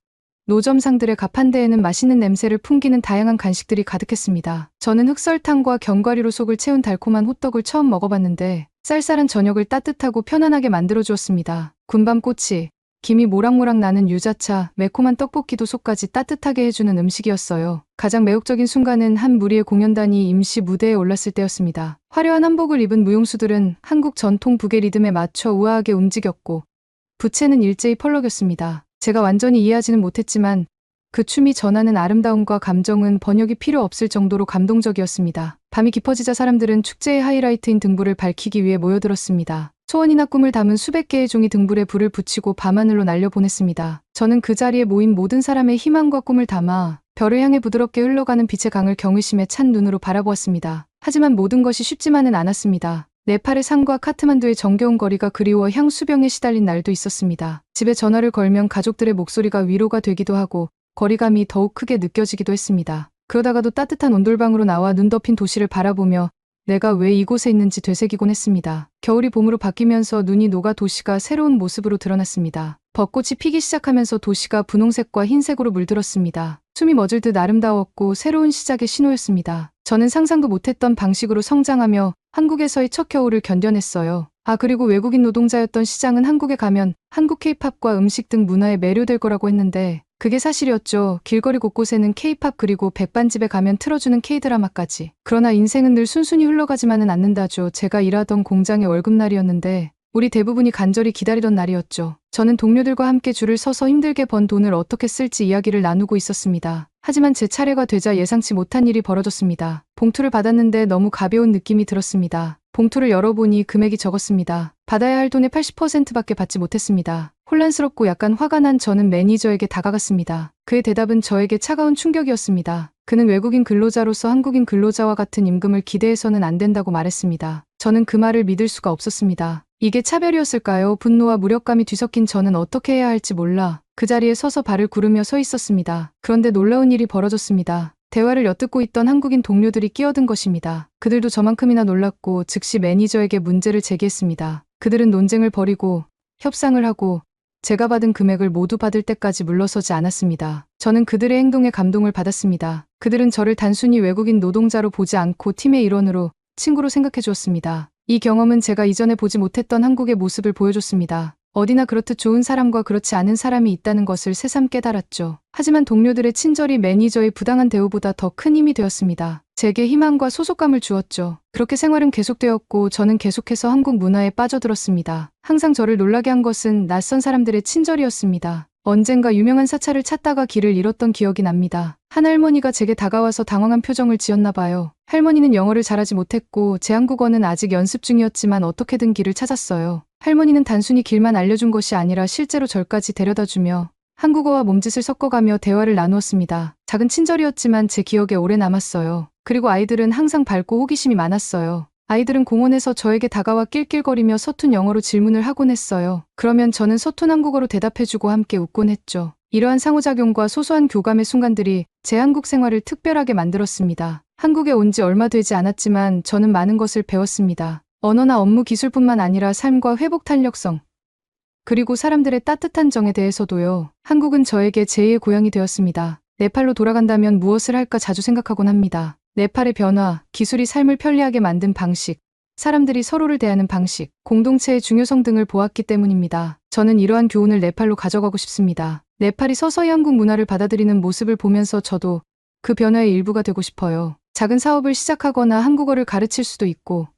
노점상들의 가판대에는 맛있는 냄새를 풍기는 다양한 간식들이 가득했습니다. 저는 흑설탕과 견과류로 속을 채운 달콤한 호떡을 처음 먹어봤는데 쌀쌀한 저녁을 따뜻하고 편안하게 만들어주었습니다. 군밤꼬치, 김이 모락모락 나는 유자차, 매콤한 떡볶이도 속까지 따뜻하게 해주는 음식이었어요. 가장 매혹적인 순간은 한 무리의 공연단이 임시 무대에 올랐을 때였습니다. 화려한 한복을 입은 무용수들은 한국 전통 북의 리듬에 맞춰 우아하게 움직였고 부채는 일제히 펄럭였습니다. 제가 완전히 이해하지는 못했지만 그 춤이 전하는 아름다움과 감정은 번역이 필요 없을 정도로 감동적이었습니다. 밤이 깊어지자 사람들은 축제의 하이라이트인 등불을 밝히기 위해 모여들었습니다. 소원이나 꿈을 담은 수백 개의 종이 등불에 불을 붙이고 밤하늘로 날려보냈습니다. 저는 그 자리에 모인 모든 사람의 희망과 꿈을 담아 별을 향해 부드럽게 흘러가는 빛의 강을 경외심에 찬 눈으로 바라보았습니다. 하지만 모든 것이 쉽지만은 않았습니다. 네팔의 산과 카트만두의 정겨운 거리가 그리워 향수병에 시달린 날도 있었습니다. 집에 전화를 걸면 가족들의 목소리가 위로가 되기도 하고 거리감이 더욱 크게 느껴지기도 했습니다. 그러다가도 따뜻한 온돌방으로 나와 눈 덮인 도시를 바라보며 내가 왜 이곳에 있는지 되새기곤 했습니다. 겨울이 봄으로 바뀌면서 눈이 녹아 도시가 새로운 모습으로 드러났습니다. 벚꽃이 피기 시작하면서 도시가 분홍색과 흰색으로 물들었습니다. 숨이 멎을 듯 아름다웠고 새로운 시작의 신호였습니다. 저는 상상도 못했던 방식으로 성장하며 한국에서의 첫 겨울을 견뎌냈어요. 그리고 외국인 노동자였던 시장은 한국에 가면 한국 케이팝과 음식 등 문화에 매료될 거라고 했는데 그게 사실이었죠. 길거리 곳곳에는 케이팝 그리고 백반집에 가면 틀어주는 K드라마까지. 그러나 인생은 늘 순순히 흘러가지만은 않는다죠. 제가 일하던 공장의 월급날이었는데 우리 대부분이 간절히 기다리던 날이었죠. 저는 동료들과 함께 줄을 서서 힘들게 번 돈을 어떻게 쓸지 이야기를 나누고 있었습니다. 하지만 제 차례가 되자 예상치 못한 일이 벌어졌습니다. 봉투를 받았는데 너무 가벼운 느낌이 들었습니다. 봉투를 열어보니 금액이 적었습니다. 받아야 할 돈의 80%밖에 받지 못했습니다. 혼란스럽고 약간 화가 난 저는 매니저에게 다가갔습니다. 그의 대답은 저에게 차가운 충격이었습니다. 그는 외국인 근로자로서 한국인 근로자와 같은 임금을 기대해서는 안 된다고 말했습니다. 저는 그 말을 믿을 수가 없었습니다. 이게 차별이었을까요? 분노와 무력감이 뒤섞인 저는 어떻게 해야 할지 몰라 그 자리에 서서 발을 구르며 서 있었습니다. 그런데 놀라운 일이 벌어졌습니다. 대화를 엿듣고 있던 한국인 동료들이 끼어든 것입니다. 그들도 저만큼이나 놀랐고 즉시 매니저에게 문제를 제기했습니다. 그들은 논쟁을 벌이고 협상을 하고 제가 받은 금액을 모두 받을 때까지 물러서지 않았습니다. 저는 그들의 행동에 감동을 받았습니다. 그들은 저를 단순히 외국인 노동자로 보지 않고 팀의 일원으로 친구로 생각해 주었습니다. 이 경험은 제가 이전에 보지 못했던 한국의 모습을 보여줬습니다. 어디나 그렇듯 좋은 사람과 그렇지 않은 사람이 있다는 것을 새삼 깨달았죠. 하지만 동료들의 친절이 매니저의 부당한 대우보다 더 큰 힘이 되었습니다. 제게 희망과 소속감을 주었죠. 그렇게 생활은 계속되었고 저는 계속해서 한국 문화에 빠져들었습니다. 항상 저를 놀라게 한 것은 낯선 사람들의 친절이었습니다. 언젠가 유명한 사찰을 찾다가 길을 잃었던 기억이 납니다. 한 할머니가 제게 다가와서 당황한 표정을 지었나 봐요. 할머니는 영어를 잘하지 못했고 제 한국어는 아직 연습 중이었지만 어떻게든 길을 찾았어요. 할머니는 단순히 길만 알려준 것이 아니라 실제로 절까지 데려다주며 한국어와 몸짓을 섞어가며 대화를 나누었습니다. 작은 친절이었지만 제 기억에 오래 남았어요. 그리고 아이들은 항상 밝고 호기심이 많았어요. 아이들은 공원에서 저에게 다가와 낄낄거리며 서툰 영어로 질문을 하곤 했어요. 그러면 저는 서툰 한국어로 대답해주고 함께 웃곤 했죠. 이러한 상호작용과 소소한 교감의 순간들이 제 한국 생활을 특별하게 만들었습니다. 한국에 온 지 얼마 되지 않았지만 저는 많은 것을 배웠습니다. 언어나 업무 기술뿐만 아니라 삶과 회복 탄력성, 그리고 사람들의 따뜻한 정에 대해서도요. 한국은 저에게 제2의 고향이 되었습니다. 네팔로 돌아간다면 무엇을 할까 자주 생각하곤 합니다. 네팔의 변화, 기술이 삶을 편리하게 만든 방식, 사람들이 서로를 대하는 방식, 공동체의 중요성 등을 보았기 때문입니다. 저는 이러한 교훈을 네팔로 가져가고 싶습니다. 네팔이 서서히 한국 문화를 받아들이는 모습을 보면서 저도 그 변화의 일부가 되고 싶어요. 작은 사업을 시작하거나 한국어를 가르칠 수도 있고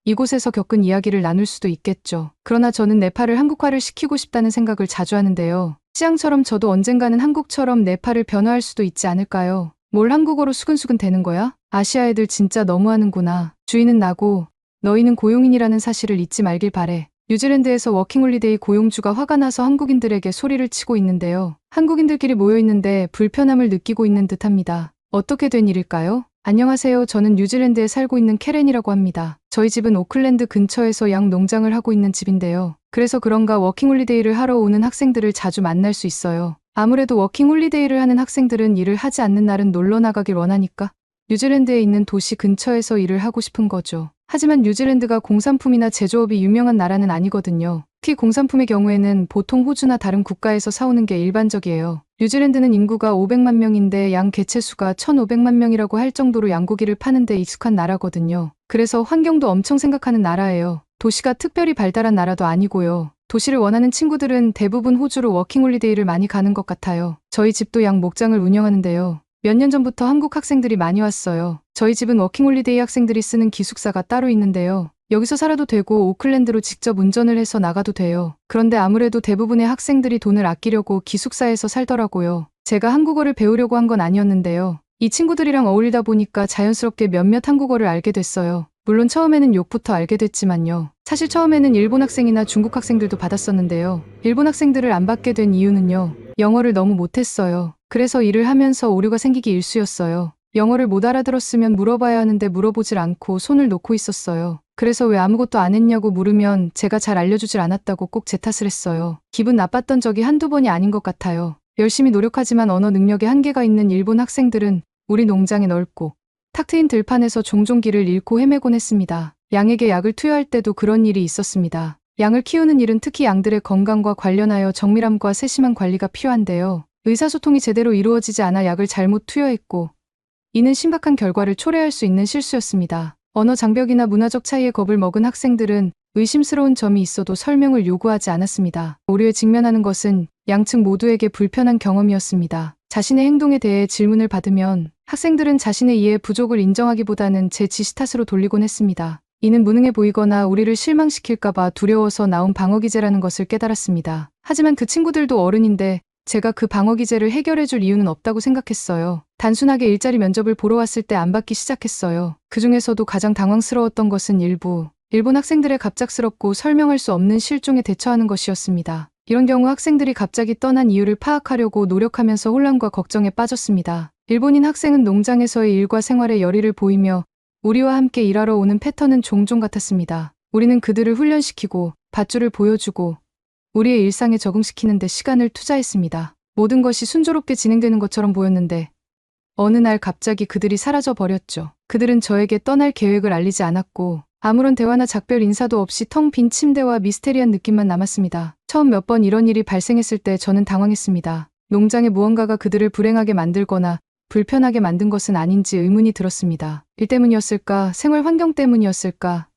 이곳에서 겪은 이야기를 나눌 수도 있겠죠. 그러나 저는 네팔을 한국화를 시키고 싶다는 생각을 자주 하는데요. 찌양처럼 저도 언젠가는 한국처럼 네팔을 변화할 수도 있지 않을까요? 뭘 한국어로 수근수근 대는 거야? 아시아 애들 진짜 너무하는구나. 주인은 나고 너희는 고용인이라는 사실을 잊지 말길 바래. 뉴질랜드에서 워킹홀리데이 고용주가 화가 나서 한국인들에게 소리를 치고 있는데요. 한국인들끼리 모여 있는데 불편함을 느끼고 있는 듯합니다. 어떻게 된 일일까요? 안녕하세요. 저는 뉴질랜드에 살고 있는 캐렌이라고 합니다. 저희 집은 오클랜드 근처에서 양 농장을 하고 있는 집인데요. 그래서 그런가 워킹홀리데이를 하러 오는 학생들을 자주 만날 수 있어요. 아무래도 워킹홀리데이를 하는 학생들은 일을 하지 않는 날은 놀러 나가길 원하니까 뉴질랜드에 있는 도시 근처에서 일을 하고 싶은 거죠. 하지만 뉴질랜드가 공산품이나 제조업이 유명한 나라는 아니거든요. 특히 공산품의 경우에는 보통 호주나 다른 국가에서 사오는 게 일반적이에요. 뉴질랜드는 인구가 500만 명인데 양 개체수가 1,500만 명이라고 할 정도로 양고기를 파는 데 익숙한 나라거든요. 그래서 환경도 엄청 생각하는 나라예요. 도시가 특별히 발달한 나라도 아니고요. 도시를 원하는 친구들은 대부분 호주로 워킹홀리데이를 많이 가는 것 같아요. 저희 집도 양 목장을 운영하는데요. 몇 년 전부터 한국 학생들이 많이 왔어요. 저희 집은 워킹홀리데이 학생들이 쓰는 기숙사가 따로 있는데요. 여기서 살아도 되고 오클랜드로 직접 운전을 해서 나가도 돼요. 그런데 아무래도 대부분의 학생들이 돈을 아끼려고 기숙사에서 살더라고요. 제가 한국어를 배우려고 한 건 아니었는데요. 이 친구들이랑 어울리다 보니까 자연스럽게 몇몇 한국어를 알게 됐어요. 물론 처음에는 욕부터 알게 됐지만요. 사실 처음에는 일본 학생이나 중국 학생들도 받았었는데요. 일본 학생들을 안 받게 된 이유는요. 영어를 너무 못했어요. 그래서 일을 하면서 오류가 생기기 일쑤였어요. 영어를 못 알아들었으면 물어봐야 하는데 물어보질 않고 손을 놓고 있었어요. 그래서 왜 아무것도 안 했냐고 물으면 제가 잘 알려주질 않았다고 꼭 제 탓을 했어요. 기분 나빴던 적이 한두 번이 아닌 것 같아요. 열심히 노력하지만 언어 능력에 한계가 있는 일본 학생들은 우리 농장의 넓고 탁 트인 들판에서 종종 길을 잃고 헤매곤 했습니다. 양에게 약을 투여할 때도 그런 일이 있었습니다. 양을 키우는 일은 특히 양들의 건강과 관련하여 정밀함과 세심한 관리가 필요한데요. 의사소통이 제대로 이루어지지 않아 약을 잘못 투여했고 이는 심각한 결과를 초래할 수 있는 실수였습니다. 언어 장벽이나 문화적 차이에 겁을 먹은 학생들은 의심스러운 점이 있어도 설명을 요구하지 않았습니다. 오류에 직면하는 것은 양측 모두에게 불편한 경험이었습니다. 자신의 행동에 대해 질문을 받으면 학생들은 자신의 이해 부족을 인정하기보다는 제 지시 탓으로 돌리곤 했습니다. 이는 무능해 보이거나 우리를 실망시킬까봐 두려워서 나온 방어기제라는 것을 깨달았습니다. 하지만 그 친구들도 어른인데 제가 그 방어기제를 해결해줄 이유는 없다고 생각했어요. 단순하게 일자리 면접을 보러 왔을 때 안 받기 시작했어요. 그 중에서도 가장 당황스러웠던 것은 일본 학생들의 갑작스럽고 설명할 수 없는 실종에 대처하는 것이었습니다. 이런 경우 학생들이 갑자기 떠난 이유를 파악하려고 노력하면서 혼란과 걱정에 빠졌습니다. 일본인 학생은 농장에서의 일과 생활에 열의를 보이며 우리와 함께 일하러 오는 패턴은 종종 같았습니다. 우리는 그들을 훈련시키고 밧줄을 보여주고 우리의 일상에 적응시키는 데 시간을 투자했습니다. 모든 것이 순조롭게 진행되는 것처럼 보였는데 어느 날 갑자기 그들이 사라져 버렸죠. 그들은 저에게 떠날 계획을 알리지 않았고 아무런 대화나 작별 인사도 없이 텅 빈 침대와 미스테리한 느낌만 남았습니다. 처음 몇 번 이런 일이 발생했을 때 저는 당황했습니다. 농장의 무언가가 그들을 불행하게 만들거나 불편하게 만든 것은 아닌지 의문이 들었습니다. 일 때문이었을까? 생활 환경 때문이었을까?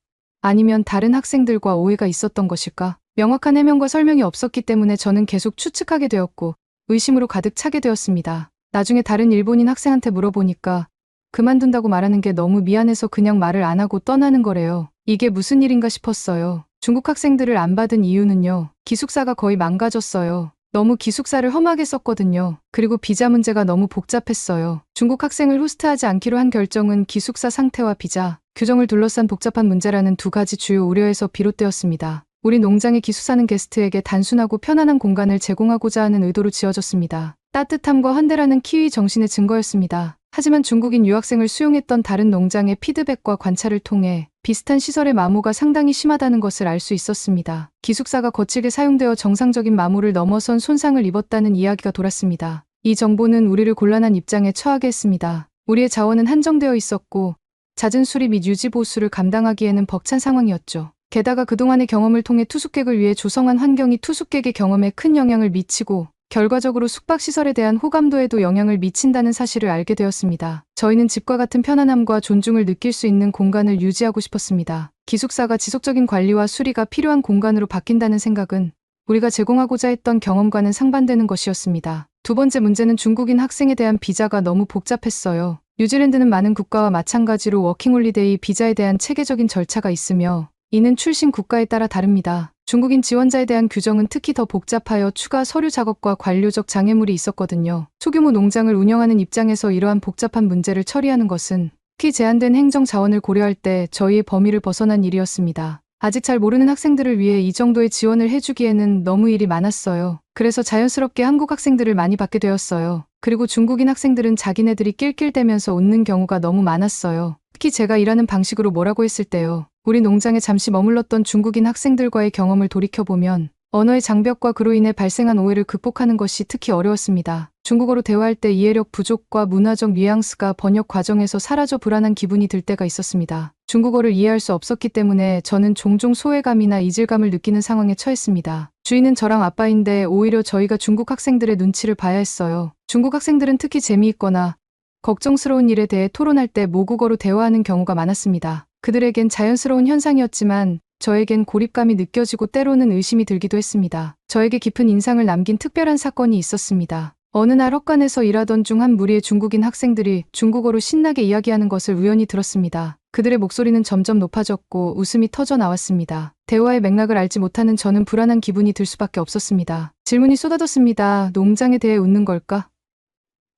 아니면 다른 학생들과 오해가 있었던 것일까? 명확한 해명과 설명이 없었기 때문에 저는 계속 추측하게 되었고 의심으로 가득 차게 되었습니다. 나중에 다른 일본인 학생한테 물어보니까 그만둔다고 말하는 게 너무 미안해서 그냥 말을 안 하고 떠나는 거래요. 이게 무슨 일인가 싶었어요. 중국 학생들을 안 받은 이유는요. 기숙사가 거의 망가졌어요. 너무 기숙사를 험하게 썼거든요. 그리고 비자 문제가 너무 복잡했어요. 중국 학생을 호스트하지 않기로 한 결정은 기숙사 상태와 비자, 규정을 둘러싼 복잡한 문제라는 두 가지 주요 우려에서 비롯되었습니다. 우리 농장의 기숙사는 게스트에게 단순하고 편안한 공간을 제공하고자 하는 의도로 지어졌습니다. 따뜻함과 환대라는 키위 정신의 증거였습니다. 하지만 중국인 유학생을 수용했던 다른 농장의 피드백과 관찰을 통해 비슷한 시설의 마모가 상당히 심하다는 것을 알 수 있었습니다. 기숙사가 거칠게 사용되어 정상적인 마모를 넘어선 손상을 입었다는 이야기가 돌았습니다. 이 정보는 우리를 곤란한 입장에 처하게 했습니다. 우리의 자원은 한정되어 있었고 잦은 수리 및 유지 보수를 감당하기에는 벅찬 상황이었죠. 게다가 그동안의 경험을 통해 투숙객을 위해 조성한 환경이 투숙객의 경험에 큰 영향을 미치고 결과적으로 숙박시설에 대한 호감도에도 영향을 미친다는 사실을 알게 되었습니다. 저희는 집과 같은 편안함과 존중을 느낄 수 있는 공간을 유지하고 싶었습니다. 기숙사가 지속적인 관리와 수리가 필요한 공간으로 바뀐다는 생각은 우리가 제공하고자 했던 경험과는 상반되는 것이었습니다. 두 번째 문제는 중국인 학생에 대한 비자가 너무 복잡했어요. 뉴질랜드는 많은 국가와 마찬가지로 워킹홀리데이 비자에 대한 체계적인 절차가 있으며 이는 출신 국가에 따라 다릅니다. 중국인 지원자에 대한 규정은 특히 더 복잡하여 추가 서류 작업과 관료적 장애물이 있었거든요. 소규모 농장을 운영하는 입장에서 이러한 복잡한 문제를 처리하는 것은 특히 제한된 행정 자원을 고려할 때 저희의 범위를 벗어난 일이었습니다. 아직 잘 모르는 학생들을 위해 이 정도의 지원을 해주기에는 너무 일이 많았어요. 그래서 자연스럽게 한국 학생들을 많이 받게 되었어요. 그리고 중국인 학생들은 자기네들이 낄낄대면서 웃는 경우가 너무 많았어요. 특히 제가 일하는 방식으로 뭐라고 했을 때요. 우리 농장에 잠시 머물렀던 중국인 학생들과의 경험을 돌이켜보면 언어의 장벽과 그로 인해 발생한 오해를 극복하는 것이 특히 어려웠습니다. 중국어로 대화할 때 이해력 부족과 문화적 뉘앙스가 번역 과정에서 사라져 불안한 기분이 들 때가 있었습니다. 중국어를 이해할 수 없었기 때문에 저는 종종 소외감이나 이질감을 느끼는 상황에 처했습니다. 주인은 저랑 아빠인데 오히려 저희가 중국 학생들의 눈치를 봐야 했어요. 중국 학생들은 특히 재미있거나 걱정스러운 일에 대해 토론할 때 모국어로 대화하는 경우가 많았습니다. 그들에겐 자연스러운 현상이었지만 저에겐 고립감이 느껴지고 때로는 의심이 들기도 했습니다. 저에게 깊은 인상을 남긴 특별한 사건이 있었습니다. 어느 날 헛간에서 일하던 중 한 무리의 중국인 학생들이 중국어로 신나게 이야기하는 것을 우연히 들었습니다. 그들의 목소리는 점점 높아졌고 웃음이 터져 나왔습니다. 대화의 맥락을 알지 못하는 저는 불안한 기분이 들 수밖에 없었습니다. 질문이 쏟아졌습니다. 농장에 대해 웃는 걸까?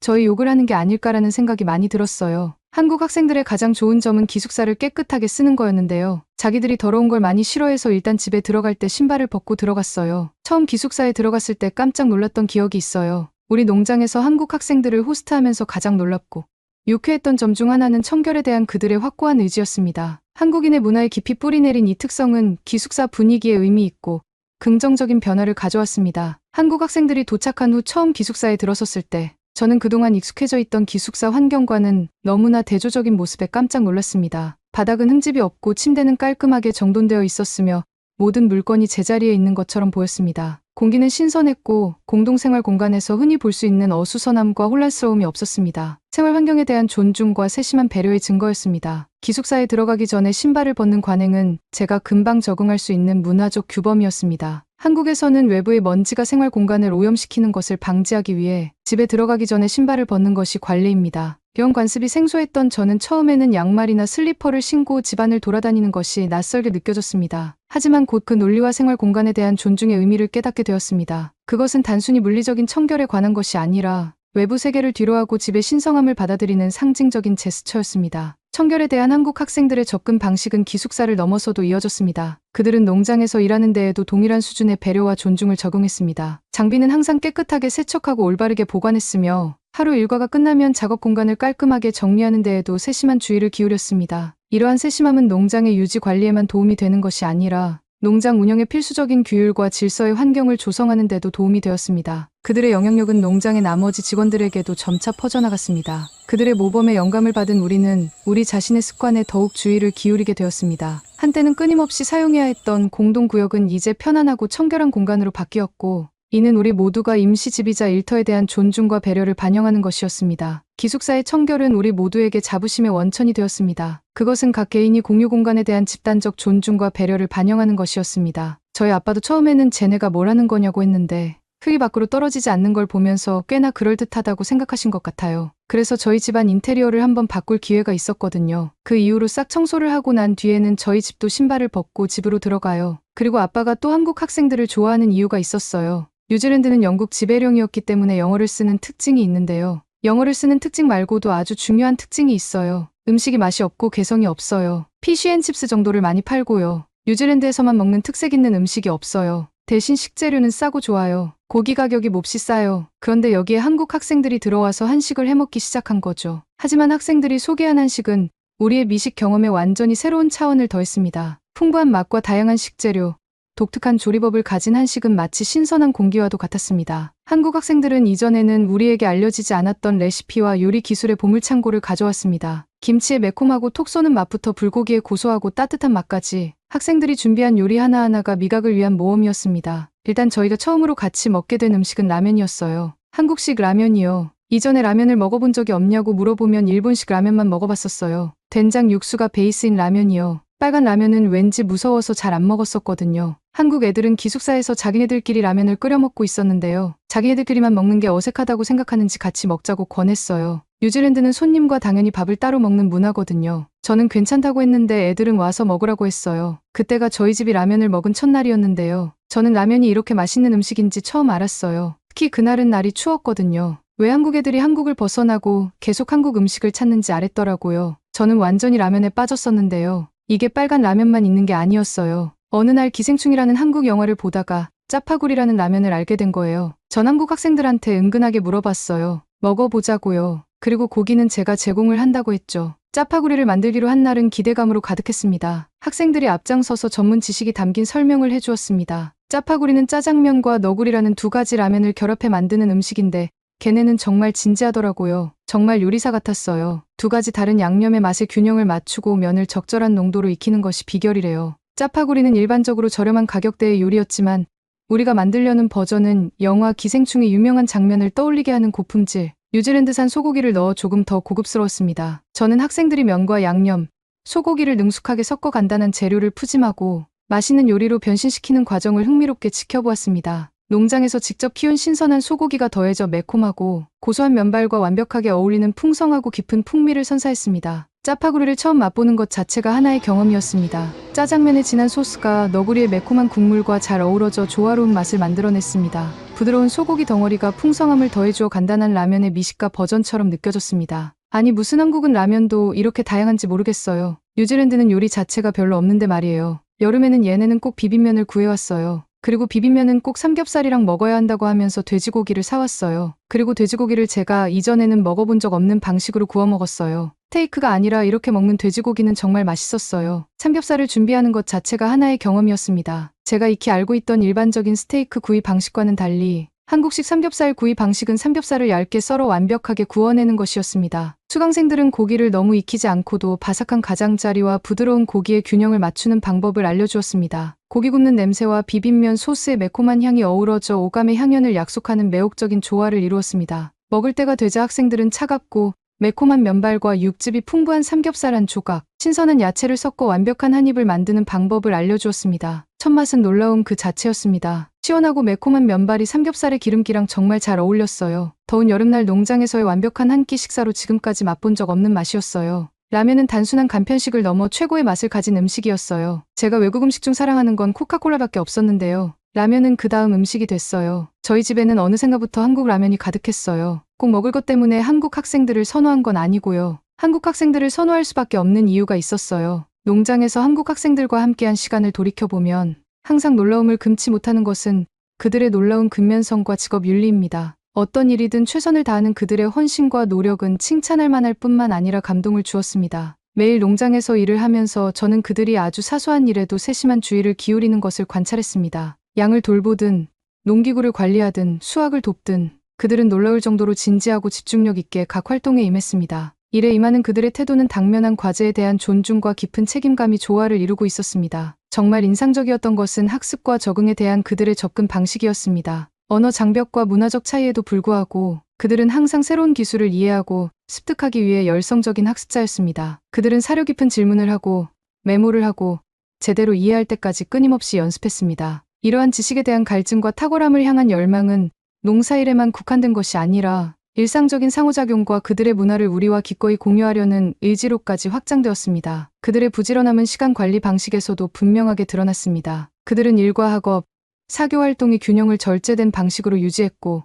저희 욕을 하는 게 아닐까라는 생각이 많이 들었어요. 한국 학생들의 가장 좋은 점은 기숙사를 깨끗하게 쓰는 거였는데요. 자기들이 더러운 걸 많이 싫어해서 일단 집에 들어갈 때 신발을 벗고 들어갔어요. 처음 기숙사에 들어갔을 때 깜짝 놀랐던 기억이 있어요. 우리 농장에서 한국 학생들을 호스트하면서 가장 놀랍고 유쾌했던 점 중 하나는 청결에 대한 그들의 확고한 의지였습니다. 한국인의 문화에 깊이 뿌리내린 이 특성은 기숙사 분위기에 의미 있고 긍정적인 변화를 가져왔습니다. 한국 학생들이 도착한 후 처음 기숙사에 들어섰을 때 저는 그동안 익숙해져 있던 기숙사 환경과는 너무나 대조적인 모습에 깜짝 놀랐습니다. 바닥은 흠집이 없고 침대는 깔끔하게 정돈되어 있었으며 모든 물건이 제자리에 있는 것처럼 보였습니다. 공기는 신선했고 공동생활 공간에서 흔히 볼 수 있는 어수선함과 혼란스러움이 없었습니다. 생활 환경에 대한 존중과 세심한 배려의 증거였습니다. 기숙사에 들어가기 전에 신발을 벗는 관행은 제가 금방 적응할 수 있는 문화적 규범이었습니다. 한국에서는 외부의 먼지가 생활 공간을 오염시키는 것을 방지하기 위해 집에 들어가기 전에 신발을 벗는 것이 관례입니다. 이런 관습이 생소했던 저는 처음에는 양말이나 슬리퍼를 신고 집안을 돌아다니는 것이 낯설게 느껴졌습니다. 하지만 곧 그 논리와 생활 공간에 대한 존중의 의미를 깨닫게 되었습니다. 그것은 단순히 물리적인 청결에 관한 것이 아니라 외부 세계를 뒤로하고 집의 신성함을 받아들이는 상징적인 제스처였습니다. 청결에 대한 한국 학생들의 접근 방식은 기숙사를 넘어서도 이어졌습니다. 그들은 농장에서 일하는 데에도 동일한 수준의 배려와 존중을 적용했습니다. 장비는 항상 깨끗하게 세척하고 올바르게 보관했으며 하루 일과가 끝나면 작업 공간을 깔끔하게 정리하는 데에도 세심한 주의를 기울였습니다. 이러한 세심함은 농장의 유지 관리에만 도움이 되는 것이 아니라 농장 운영의 필수적인 규율과 질서의 환경을 조성하는 데도 도움이 되었습니다. 그들의 영향력은 농장의 나머지 직원들에게도 점차 퍼져나갔습니다. 그들의 모범에 영감을 받은 우리는 우리 자신의 습관에 더욱 주의를 기울이게 되었습니다. 한때는 끊임없이 사용해야 했던 공동구역은 이제 편안하고 청결한 공간으로 바뀌었고 이는 우리 모두가 임시집이자 일터에 대한 존중과 배려를 반영하는 것이었습니다. 기숙사의 청결은 우리 모두에게 자부심의 원천이 되었습니다. 그것은 각 개인이 공유 공간에 대한 집단적 존중과 배려를 반영하는 것이었습니다. 저희 아빠도 처음에는 쟤네가 뭘 하는 거냐고 했는데 흙이 밖으로 떨어지지 않는 걸 보면서 꽤나 그럴듯하다고 생각하신 것 같아요. 그래서 저희 집안 인테리어를 한번 바꿀 기회가 있었거든요. 그 이후로 싹 청소를 하고 난 뒤에는 저희 집도 신발을 벗고 집으로 들어가요. 그리고 아빠가 또 한국 학생들을 좋아하는 이유가 있었어요. 뉴질랜드는 영국 지배령이었기 때문에 영어를 쓰는 특징이 있는데요. 영어를 쓰는 특징 말고도 아주 중요한 특징이 있어요. 음식이 맛이 없고 개성이 없어요. 피쉬앤칩스 정도를 많이 팔고요. 뉴질랜드에서만 먹는 특색 있는 음식이 없어요. 대신 식재료는 싸고 좋아요. 고기 가격이 몹시 싸요. 그런데 여기에 한국 학생들이 들어와서 한식을 해먹기 시작한 거죠. 하지만 학생들이 소개한 한식은 우리의 미식 경험에 완전히 새로운 차원을 더했습니다. 풍부한 맛과 다양한 식재료, 독특한 조리법을 가진 한식은 마치 신선한 공기와도 같았습니다. 한국 학생들은 이전에는 우리에게 알려지지 않았던 레시피와 요리 기술의 보물창고를 가져왔습니다. 김치의 매콤하고 톡 쏘는 맛부터 불고기의 고소하고 따뜻한 맛까지 학생들이 준비한 요리 하나하나가 미각을 위한 모험이었습니다. 일단 저희가 처음으로 같이 먹게 된 음식은 라면이었어요. 한국식 라면이요. 이전에 라면을 먹어본 적이 없냐고 물어보면 일본식 라면만 먹어봤었어요. 된장 육수가 베이스인 라면이요. 빨간 라면은 왠지 무서워서 잘 안 먹었었거든요. 한국 애들은 기숙사에서 자기네들끼리 라면을 끓여 먹고 있었는데요. 자기네들끼리만 먹는 게 어색하다고 생각하는지 같이 먹자고 권했어요. 뉴질랜드는 손님과 당연히 밥을 따로 먹는 문화거든요. 저는 괜찮다고 했는데 애들은 와서 먹으라고 했어요. 그때가 저희 집이 라면을 먹은 첫날이었는데요. 저는 라면이 이렇게 맛있는 음식인지 처음 알았어요. 특히 그날은 날이 추웠거든요. 왜 한국 애들이 한국을 벗어나고 계속 한국 음식을 찾는지 알았더라고요. 저는 완전히 라면에 빠졌었는데요. 이게 빨간 라면만 있는 게 아니었어요. 어느 날 기생충이라는 한국 영화를 보다가 짜파구리라는 라면을 알게 된 거예요. 전 한국 학생들한테 은근하게 물어봤어요. 먹어보자고요. 그리고 고기는 제가 제공을 한다고 했죠. 짜파구리를 만들기로 한 날은 기대감으로 가득했습니다. 학생들이 앞장서서 전문 지식이 담긴 설명을 해주었습니다. 짜파구리는 짜장면과 너구리라는 두 가지 라면을 결합해 만드는 음식인데 걔네는 정말 진지하더라고요. 정말 요리사 같았어요. 두 가지 다른 양념의 맛의 균형을 맞추고 면을 적절한 농도로 익히는 것이 비결이래요. 짜파구리는 일반적으로 저렴한 가격대의 요리였지만 우리가 만들려는 버전은 영화 기생충의 유명한 장면을 떠올리게 하는 고품질, 뉴질랜드산 소고기를 넣어 조금 더 고급스러웠습니다. 저는 학생들이 면과 양념, 소고기를 능숙하게 섞어 간단한 재료를 푸짐하고 맛있는 요리로 변신시키는 과정을 흥미롭게 지켜보았습니다. 농장에서 직접 키운 신선한 소고기가 더해져 매콤하고 고소한 면발과 완벽하게 어울리는 풍성하고 깊은 풍미를 선사했습니다. 짜파구리를 처음 맛보는 것 자체가 하나의 경험이었습니다. 짜장면의 진한 소스가 너구리의 매콤한 국물과 잘 어우러져 조화로운 맛을 만들어냈습니다. 부드러운 소고기 덩어리가 풍성함을 더해주어 간단한 라면의 미식가 버전처럼 느껴졌습니다. 아니 무슨 한국은 라면도 이렇게 다양한지 모르겠어요. 뉴질랜드는 요리 자체가 별로 없는데 말이에요. 여름에는 얘네는 꼭 비빔면을 구해왔어요. 그리고 비빔면은 꼭 삼겹살이랑 먹어야 한다고 하면서 돼지고기를 사왔어요. 그리고 돼지고기를 제가 이전에는 먹어본 적 없는 방식으로 구워 먹었어요. 스테이크가 아니라 이렇게 먹는 돼지고기는 정말 맛있었어요. 삼겹살을 준비하는 것 자체가 하나의 경험이었습니다. 제가 익히 알고 있던 일반적인 스테이크 구이 방식과는 달리 한국식 삼겹살 구이 방식은 삼겹살을 얇게 썰어 완벽하게 구워내는 것이었습니다. 수강생들은 고기를 너무 익히지 않고도 바삭한 가장자리와 부드러운 고기의 균형을 맞추는 방법을 알려주었습니다. 고기 굽는 냄새와 비빔면 소스의 매콤한 향이 어우러져 오감의 향연을 약속하는 매혹적인 조화를 이루었습니다. 먹을 때가 되자 학생들은 차갑고 매콤한 면발과 육즙이 풍부한 삼겹살 한 조각, 신선한 야채를 섞어 완벽한 한 입을 만드는 방법을 알려주었습니다. 첫 맛은 놀라움 그 자체였습니다. 시원하고 매콤한 면발이 삼겹살의 기름기랑 정말 잘 어울렸어요. 더운 여름날 농장에서의 완벽한 한 끼 식사로 지금까지 맛본 적 없는 맛이었어요. 라면은 단순한 간편식을 넘어 최고의 맛을 가진 음식이었어요. 제가 외국 음식 중 사랑하는 건 코카콜라밖에 없었는데요. 라면은 그 다음 음식이 됐어요. 저희 집에는 어느샌가부터 한국 라면이 가득했어요. 꼭 먹을 것 때문에 한국 학생들을 선호한 건 아니고요. 한국 학생들을 선호할 수밖에 없는 이유가 있었어요. 농장에서 한국 학생들과 함께한 시간을 돌이켜보면 항상 놀라움을 금치 못하는 것은 그들의 놀라운 근면성과 직업 윤리입니다. 어떤 일이든 최선을 다하는 그들의 헌신과 노력은 칭찬할 만할 뿐만 아니라 감동을 주었습니다. 매일 농장에서 일을 하면서 저는 그들이 아주 사소한 일에도 세심한 주의를 기울이는 것을 관찰했습니다. 양을 돌보든 농기구를 관리하든 수확을 돕든 그들은 놀라울 정도로 진지하고 집중력 있게 각 활동에 임했습니다. 일에 임하는 그들의 태도는 당면한 과제에 대한 존중과 깊은 책임감이 조화를 이루고 있었습니다. 정말 인상적이었던 것은 학습과 적응에 대한 그들의 접근 방식이었습니다. 언어 장벽과 문화적 차이에도 불구하고 그들은 항상 새로운 기술을 이해하고 습득하기 위해 열성적인 학습자였습니다. 그들은 사려 깊은 질문을 하고 메모를 하고 제대로 이해할 때까지 끊임없이 연습했습니다. 이러한 지식에 대한 갈증과 탁월함을 향한 열망은 농사일에만 국한된 것이 아니라 일상적인 상호작용과 그들의 문화를 우리와 기꺼이 공유하려는 의지로까지 확장되었습니다. 그들의 부지런함은 시간 관리 방식에서도 분명하게 드러났습니다. 그들은 일과 학업, 사교 활동의 균형을 절제된 방식으로 유지했고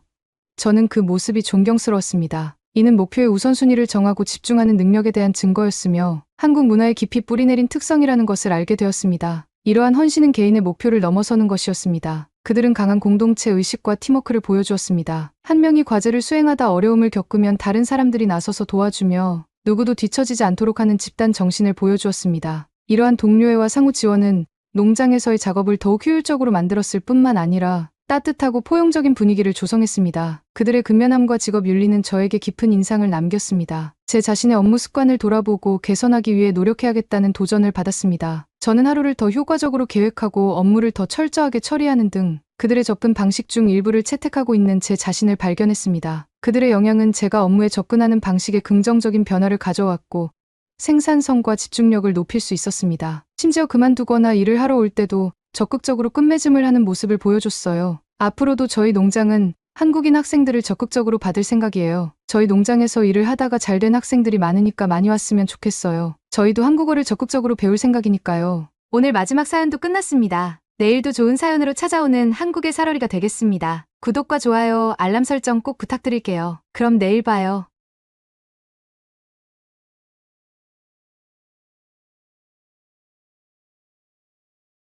저는 그 모습이 존경스러웠습니다. 이는 목표의 우선순위를 정하고 집중하는 능력에 대한 증거였으며 한국 문화에 깊이 뿌리내린 특성이라는 것을 알게 되었습니다. 이러한 헌신은 개인의 목표를 넘어서는 것이었습니다. 그들은 강한 공동체 의식과 팀워크를 보여주었습니다. 한 명이 과제를 수행하다 어려움을 겪으면 다른 사람들이 나서서 도와주며 누구도 뒤처지지 않도록 하는 집단 정신을 보여주었습니다. 이러한 동료애와 상호 지원은 농장에서의 작업을 더욱 효율적으로 만들었을 뿐만 아니라 따뜻하고 포용적인 분위기를 조성했습니다. 그들의 근면함과 직업 윤리는 저에게 깊은 인상을 남겼습니다. 제 자신의 업무 습관을 돌아보고 개선하기 위해 노력해야겠다는 도전을 받았습니다. 저는 하루를 더 효과적으로 계획하고 업무를 더 철저하게 처리하는 등 그들의 접근 방식 중 일부를 채택하고 있는 제 자신을 발견했습니다. 그들의 영향은 제가 업무에 접근하는 방식에 긍정적인 변화를 가져왔고 생산성과 집중력을 높일 수 있었습니다. 심지어 그만두거나 일을 하러 올 때도 적극적으로 끝맺음을 하는 모습을 보여줬어요. 앞으로도 저희 농장은 한국인 학생들을 적극적으로 받을 생각이에요. 저희 농장에서 일을 하다가 잘된 학생들이 많으니까 많이 왔으면 좋겠어요. 저희도 한국어를 적극적으로 배울 생각이니까요. 오늘 마지막 사연도 끝났습니다. 내일도 좋은 사연으로 찾아오는 한국의 살얼이가 되겠습니다. 구독과 좋아요, 알람 설정 꼭 부탁드릴게요. 그럼 내일 봐요.